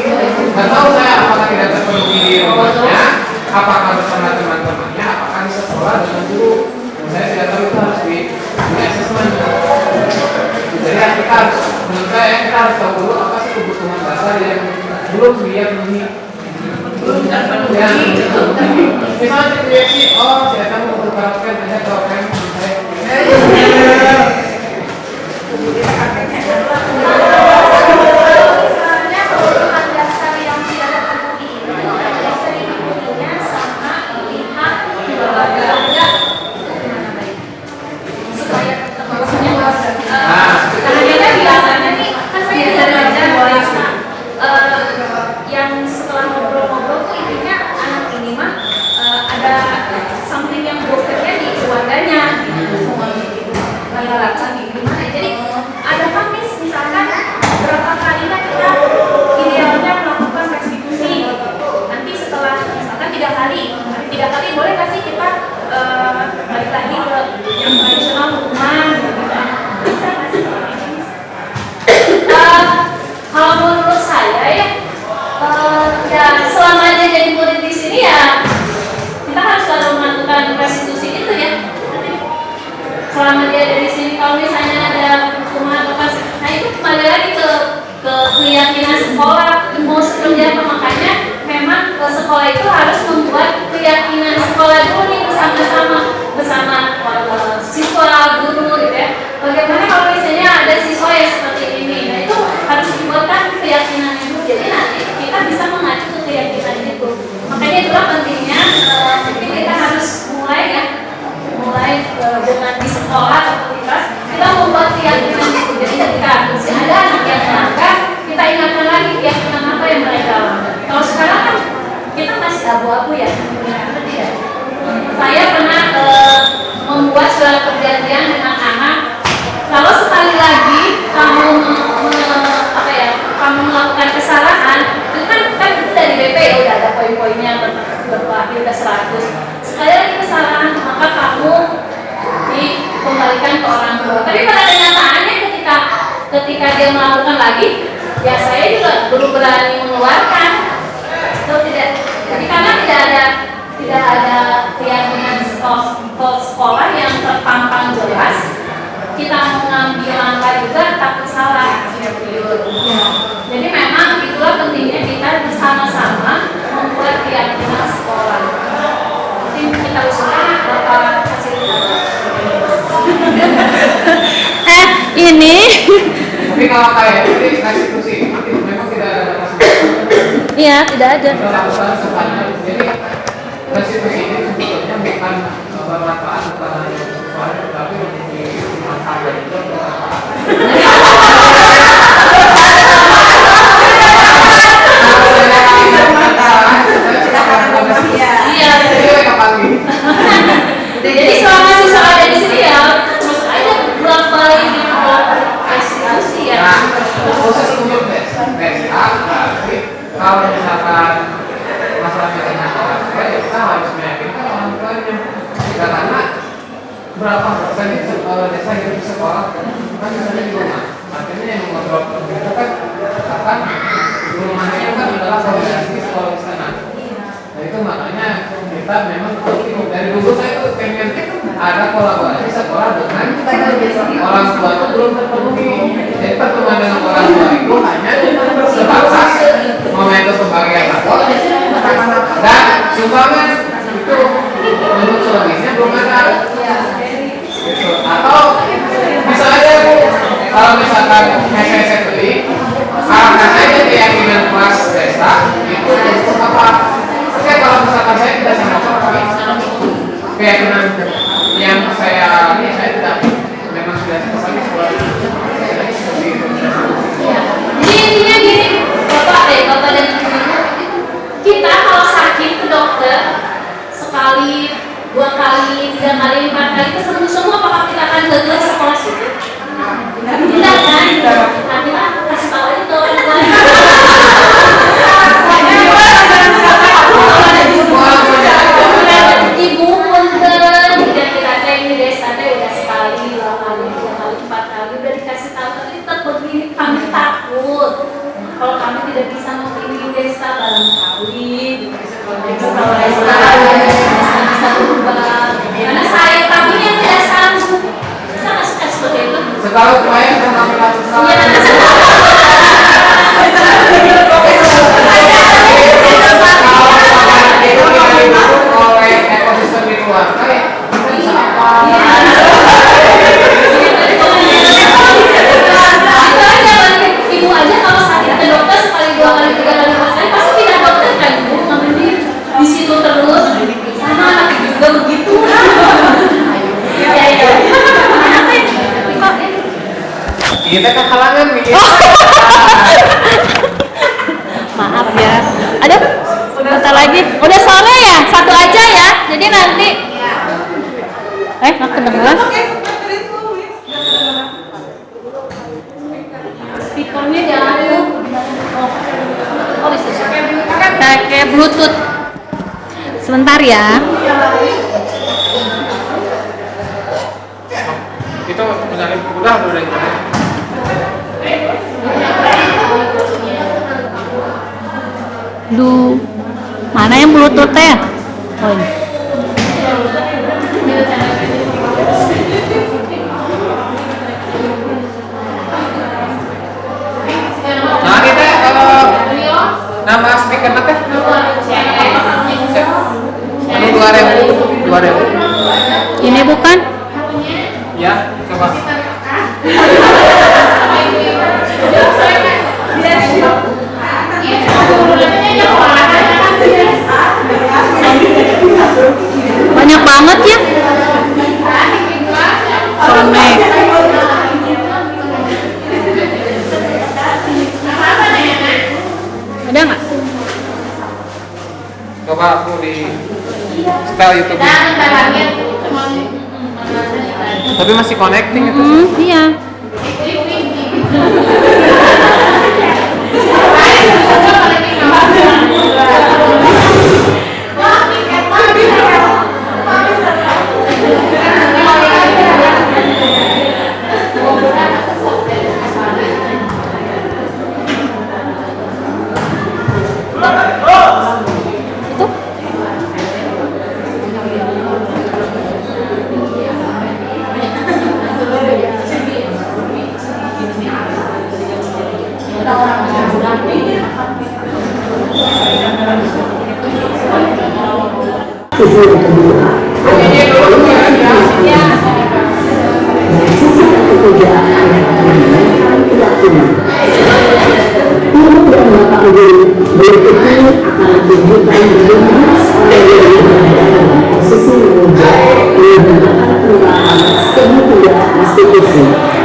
Nggak tahu saya apakah tidak terpenuhi di rumahnya, apakah bersama teman-temannya, apakah di sekolah dengan guru. Saya tidak tahu itu harus di assessment. Jadi kita harus, menurut saya kita harus tahu dulu apa sih kebutuhan dasar yang belum dia penuhi. Belum terpenuhi. Misalnya dia sih, oh saya tahu mau karaoke, saya karaoke, Misalnya kebutuhan dasar yang tidak terpenuhi itu biasa dipenuhinya sama pihak keluarga supaya maksudnya karena biasanya nih kan saya juga belajar bahwa yang setelah ngobrol-ngobrol tuh intinya anak ini mah ada something yang brokennya di keluarganya rata-rata di gimana jadi ada kan misalkan berapa kali kan kita idealnya melakukan restitusi nanti setelah misalkan 3 kali boleh nggak sih kita balik lagi ke yang tradisional hukuman bisa nggak sih kalau menurut saya ya selama dia jadi murid di sini ya kita harus selalu melakukan restitusi itu ya selama dia ada di sini kalau misalnya ada hukuman apa nah itu kembali lagi ke keyakinan sekolah mau seperti apa makanya memang sekolah itu harus membuat keyakinan sekolah dulu nih bersama siswa guru gitu ya bagaimana kalau misalnya ada siswa yang seperti ini nah itu harus dibuatkan keyakinan itu jadi nanti kita bisa mengacu ke keyakinan itu makanya itulah pentingnya mungkin kita harus mulai dengan di sekolah atau di kelas kita membuat keyakinan itu jadi ketika masih ada anak yang melanggar kita ingatkan lagi keyakinan apa yang mereka lakukan kalau sekarang kan kita masih abu-abu ya tidak saya pernah membuat surat perjanjian dengan anak kalau sekali lagi kamu kamu melakukan kesalahan itu kan itu dari BP ya udah ada poin-poinnya berarti udah 100 sekali lagi kesalahan maka kamu dikembalikan ke orang tua tapi pada kenyataannya ketika dia melakukan lagi ya saya juga belum berani mengeluarkan itu tidak jadi karena tidak ada keyakinan sekolah yang terpampang jelas kita mengambil langkah juga takut salah jadi memang itulah pentingnya kita bersama-sama membuat keyakinan sekolah mungkin kita usulkan Bapak Ini tapi kalau kayak ini restitusi memang tidak ada batas. iya tidak ada Jadi restitusi ini sebetulnya bukan bermanfaat bukan hanya untuk sekolah tapi untuk dimanfaatkan juga bermanfaat. Jadi selama siswa ada di sini ya terus aja bolak-balik restitusi ya. Nah, proses untuk PSA berarti kalau misalkan masalahnya dengan orang tua ya kita harus meyakinkan orang tuanya karena berapa persen desa hidup di sekolah kan misalnya di rumah artinya yang mengontrol itu kan di rumahnya kan adalah koordinasi sekolah di sana. Nah itu makanya kita memang dari dulu saya tuh pengen ada kolaborasi sekolah dengan orang tua itu belum terpenuhi. Jadi pertemuan dengan orang tua itu hanya sebatas momentum pembagian rapor dan sumbangan itu untuk selebihnya belum ada. Gitu. Atau bisa aja Bu, kalau misalkan SSS beli, arahkan aja keyakinan kelas desa itu untuk apa? Oke, kalau misalkan saya tidak sama sekali keyakinan yang saya tidak memang sudah sekali sekolah. Seperti itu. Jadi intinya gini, Bapak dan Ibu, kita kalau sakit ke dokter sekali, 2 kali, 3 kali, 4 kali kesembuh semua, apakah kita akan gagal sekolah situ? Tidak kan? Akhirnya kasih tahu aja ke orang tua. Ibu punten, kira-kira ini desa udah sekali, 2 kali, 3 kali, 4 kali udah dikasih tahu, tapi tetap begini kami takut. Kalau kami tidak bisa memilih desa barangkali bisa berubah. Karena saya kami yang tidak sanggup. Bisa nggak suka seperti itu? Sekarang saya akan oleh ekosistem di keluarga ya kita bisa apa? Ibu aja kalau sakit ke dokter sekali, 2 kali, 3 kali, 4 kali pasti pindah dokter kan Ibu, ngambil di situ terus. Sama anak juga begitu. Ya. Kenapa ya? Kita kehalangan nih. Maaf ya. Ada? Bentar lagi. Udah sore ya? Satu aja ya. Jadi nanti. Nggak kedengeran? Speakernya jangan tuh. Oh bisa. Pakai Bluetooth. Sebentar ya. Itu misalnya udah Duh, mana yang Bluetooth ya? Oh ini. nah kita nama speaker teh anu 2000 Ini bukan? ya coba Banyak banget ya. Connect. Ada nggak? coba aku di setel YouTube tapi masih connecting itu Iya.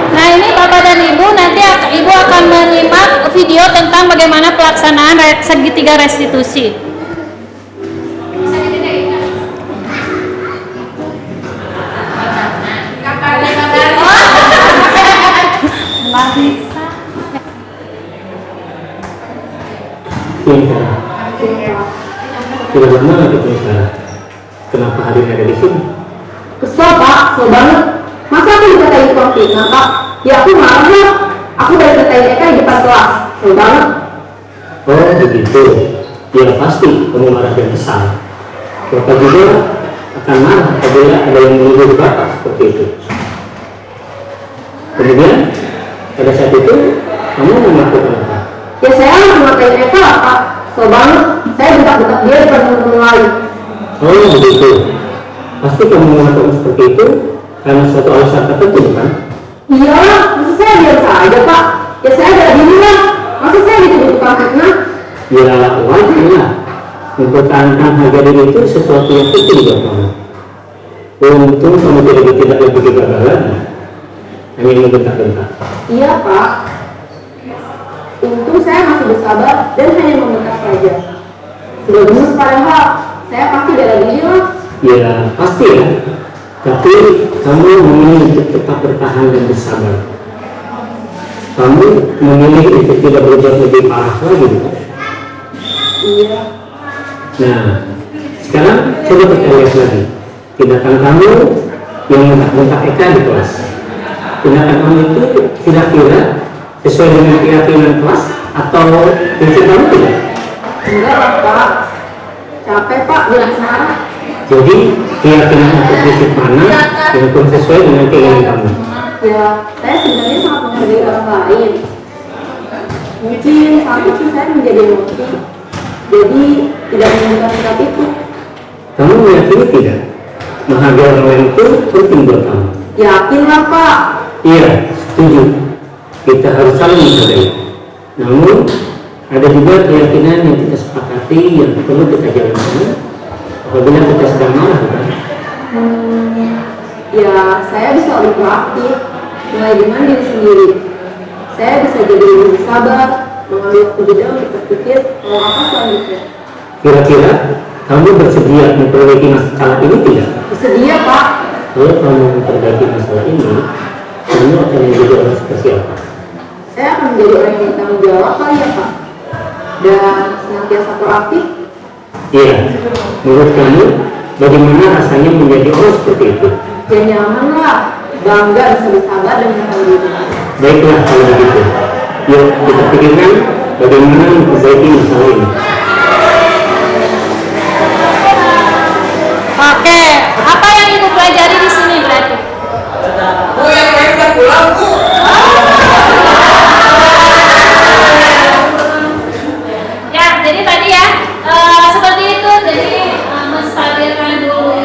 Nah ini Bapak dan Ibu, nanti Ibu akan menyimak video tentang bagaimana pelaksanaan segitiga restitusi. Sudah lama nggak ketemu sekarang? Kenapa hari ini ada di sini? Kesel Pak, kesel banget. Masa aku dikatain tukang fitnah Pak? Ya aku marah lah. Aku dari katain Eka di depan kelas. Kesel banget. Oh begitu. Ya pasti kamu marah dan kesal. Bapak juga akan marah apabila ada yang menuduh Bapak seperti itu. Kemudian pada saat itu kamu melakukan apa? Ya saya langsung ngatain Eka lah Pak. So banget, saya bentak-bentak dia depan teman-teman lain. Oh begitu. Pasti kamu melakukan seperti itu karena suatu alasan tertentu kan? Iya lah, masa saya biasa aja Pak. Ya saya ada gini lah. Masa saya dituduh tukang fitnah? Ya wajar lah. Mempertahankan harga diri itu sesuatu yang penting buat kamu. Untung kamu tidak lebih kegagalan. Hanya membentak-bentak. Iya Pak. Untung saya masih bersabar dan hanya membentak saja. Sudah gemes padahal, saya pasti bela diri lah. Ya pasti ya. Tapi kamu memilih untuk tetap bertahan dan bersabar. Kamu memilih untuk tidak berbuat lebih parah lagi. Iya. Nah, sekarang coba kita lihat lagi tindakan kamu yang bentak-bentak Eka di kelas. Tindakan kamu itu kira-kira sesuai dengan keyakinan kelas atau prinsip kamu tidak? Enggak lah Pak. Capek Pak dilaksanakan. Jadi keyakinan atau prinsip mana yang kurang sesuai dengan keinginan kamu? Ya, saya sebenarnya sangat menghargai orang lain. Mungkin saat itu saya menjadi emosi. Jadi tidak menunjukkan sikap itu. Kamu meyakini tidak? Menghargai orang lain itu penting buat kamu. Yakin lah Pak. Iya, setuju. Kita harus saling menghargai. Namun, ada juga keyakinan yang kita sepakati yang perlu kita jalankan apabila kita sedang marah, kan? Ya, saya bisa lebih proaktif, mulai dengan diri sendiri. Saya bisa jadi lebih sabar, mengambil waktu jeda untuk berpikir mau apa selanjutnya. Kira-kira kamu bersedia memperbaiki masalah ini tidak? Bersedia Pak. Kalau kamu memperbaiki masalah ini, kamu akan menjadi orang seperti apa? Saya akan menjadi orang yang bertanggung jawab kali ya Pak. Dan senantiasa proaktif. Iya, menurut kamu bagaimana rasanya menjadi orang seperti itu? Ya nyaman lah, bangga bisa bersabar dan bertanggung jawab. Baiklah kalau begitu. Yuk kita pikirkan bagaimana memperbaiki masalah ini. Oke, apa yang Ibu pelajari di sini berarti? Bu, yang lain udah pulang, Bu. Ya, jadi tadi ya seperti itu. Jadi menstabilkan dulu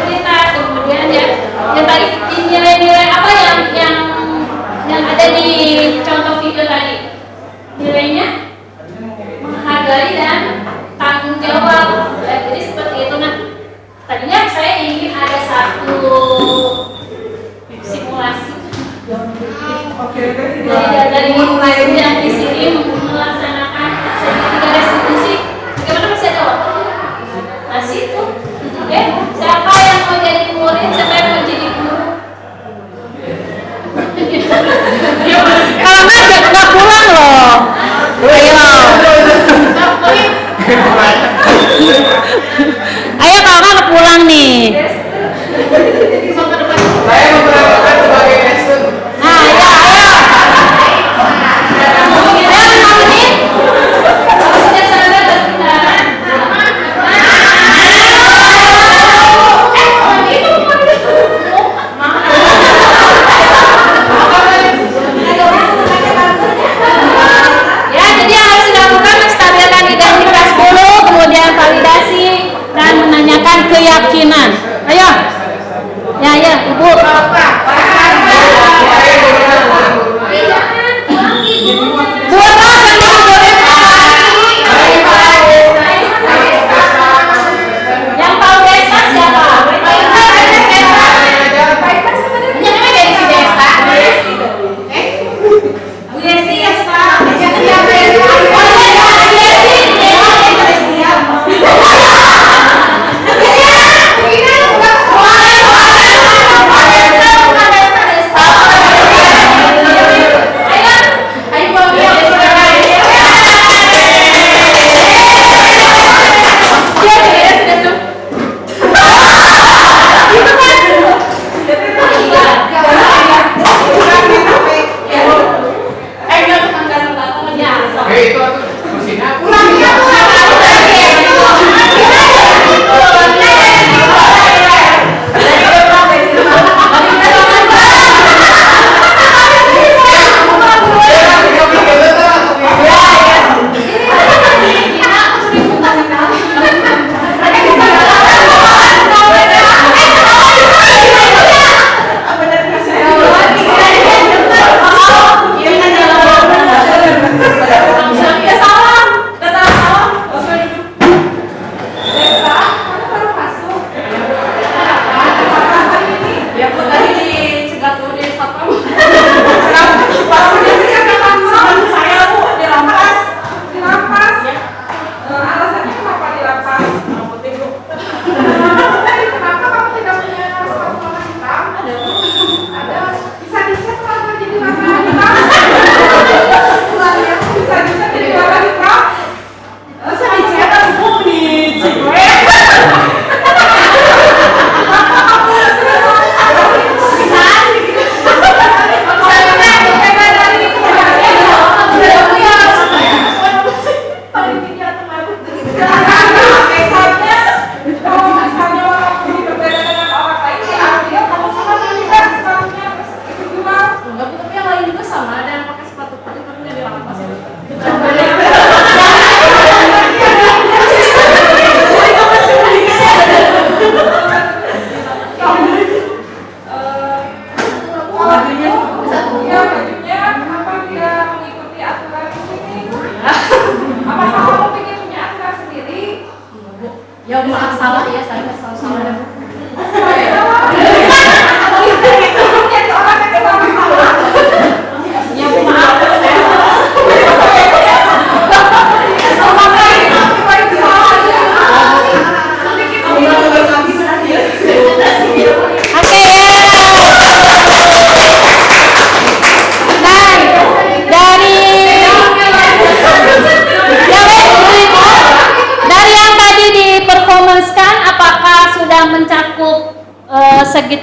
kita, kemudian ya yang tadi nilai-nilai apa yang ada di contoh video tadi, nilainya menghargai dan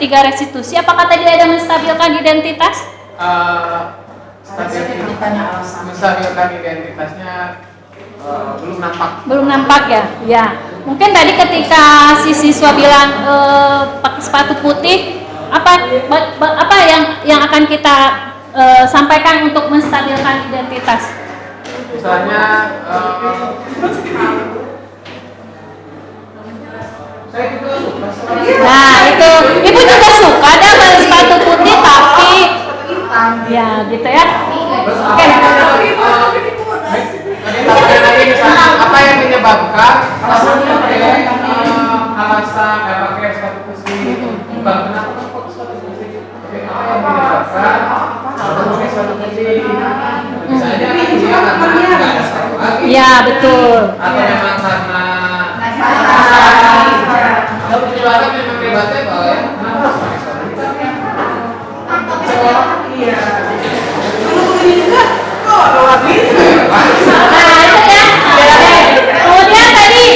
ketiga restitusi, apakah tadi ada menstabilkan identitas? Menstabilkan identitasnya belum nampak. Belum nampak ya? Ya. Mungkin tadi ketika si siswa bilang pakai sepatu putih, apa yang akan kita sampaikan untuk menstabilkan identitas? Misalnya saya juga suka. Nah, itu ibu juga suka dah pakai sepatu putih tapi ya gitu ya. Oke. Apa yang menyebabkan alasan pakai sepatu putih? Bukan kenapa pakai sepatu putih. Apa yang menyebabkan pakai sepatu putih? Misalnya dia nggak ada sepatu lagi. Ya betul. Atau memang karena kalau dijualkan memang debatnya bahwa ya kenapa harus pakai sepatu putih? Iya. Nah itu ya. Kemudian tadi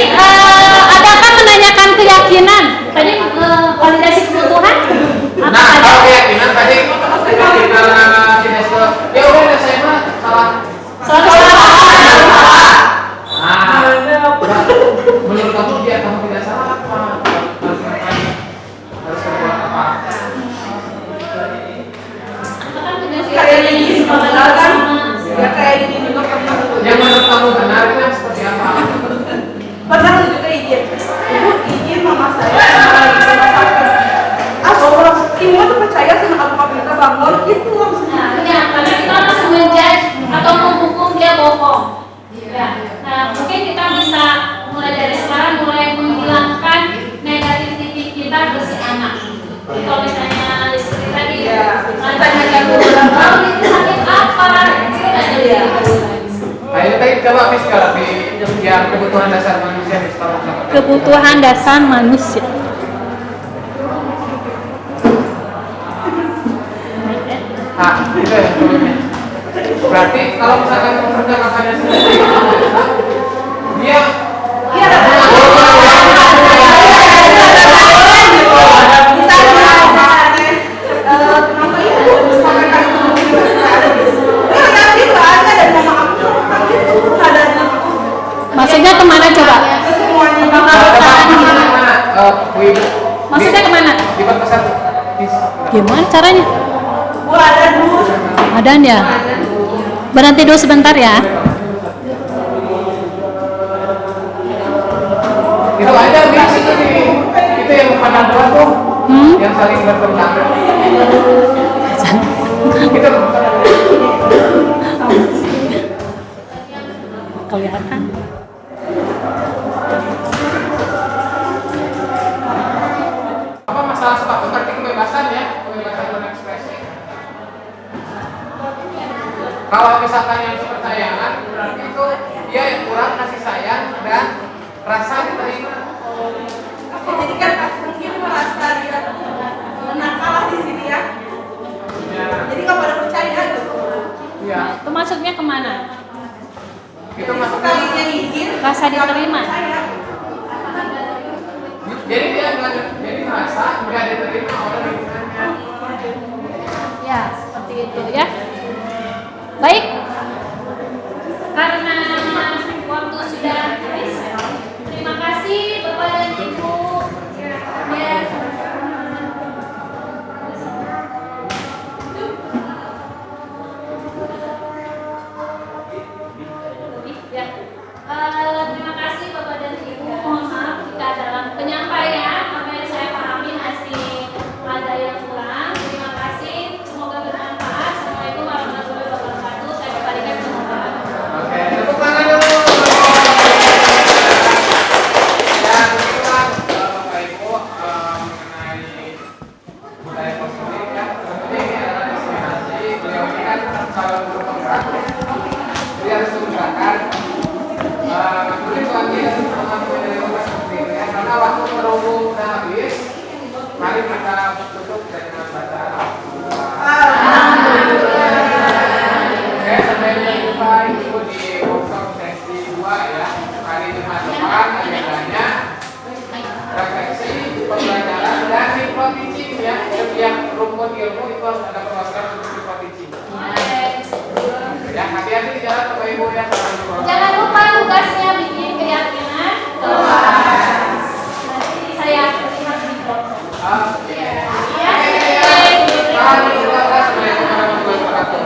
adakah menanyakan keyakinan? Tadi validasi kebutuhan? Nah, kalau keyakinan tadi karena tidak ya udah saya mah salah. Nah, menurut kamu dia kamu tidak salah apa? Harus berbuat apa? Kayak ini kan ya kayak ini juga pernah. Yang menurut kamu benar itu yang seperti apa? Pernah juga izin. Ibu izin mama saya sama sakit. Orang ibu tuh percaya sama apa kita bangun itu maksudnya. Ya, karena kita langsung menjudge atau menghukum dia bohong. Ya. Nah, mungkin kita bisa mulai dari sekarang mulai menghilangkan negativity kita ke si anak. Jadi kalau misalnya seperti tadi, tanya jago ulang tahun itu sakit apa? Ayo tadi coba Miss kalau di yang kebutuhan dasar manusia Miss tolong sama. Kebutuhan dasar manusia. Nah, itu ya sebelumnya. Berarti kalau misalkan memperkenalkannya sendiri, dia Maksudnya kemana coba? Maksudnya kemana? Di pasar. Gimana caranya? Ada ya? Berhenti dulu sebentar ya. Itu ada di situ nih. Itu yang pandang dua tuh. Yang saling bertentangan. Itu Kelihatan. apa masalah sepatu berarti kebebasan ya, kebebasan berekspresi. Kalau misalkan yang kepercayaan berarti itu dia yang kurang kasih sayang dan rasa diterima. Jadi kan pas mungkin merasa dia menang kalah di sini ya. Jadi nggak pada percaya gitu. Iya. Itu maksudnya kemana? Itu masuknya. Sekalinya izin. Rasa diterima. Jadi dia nggak jadi merasa nggak diterima oleh lingkungannya. Ya, seperti itu ya. Baik. Karena waktu sudah habis, terima kasih Bapak dan Ibu. Ya. Ya. Terima kasih Bapak dan Ibu. Mohon maaf jika dalam penyampaian apa yang harus ada perwakilan untuk siswa teaching. Ya, hati-hati di jalan Bapak Ibu ya. Jangan lupa tugasnya bikin keyakinan kelas. Nanti saya lihat di foto. Oke. Iya. Assalamualaikum warahmatullahi wabarakatuh.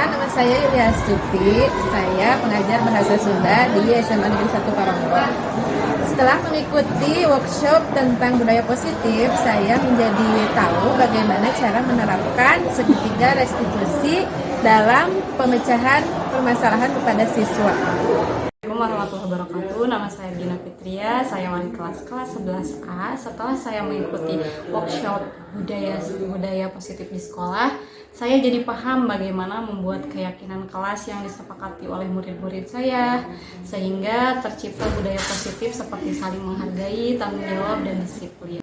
Nama saya Yulia Astuti, saya pengajar bahasa Sunda di SMA Negeri 1 Paronggo. Setelah mengikuti workshop tentang budaya positif, saya menjadi tahu bagaimana cara menerapkan segitiga restitusi dalam pemecahan permasalahan kepada siswa. Assalamualaikum warahmatullahi wabarakatuh. Nama saya Gina Fitria, saya wali kelas 11A. Setelah saya mengikuti workshop budaya positif di sekolah, saya jadi paham bagaimana membuat keyakinan kelas yang disepakati oleh murid-murid saya, sehingga tercipta budaya positif seperti saling menghargai, tanggung jawab, dan disiplin.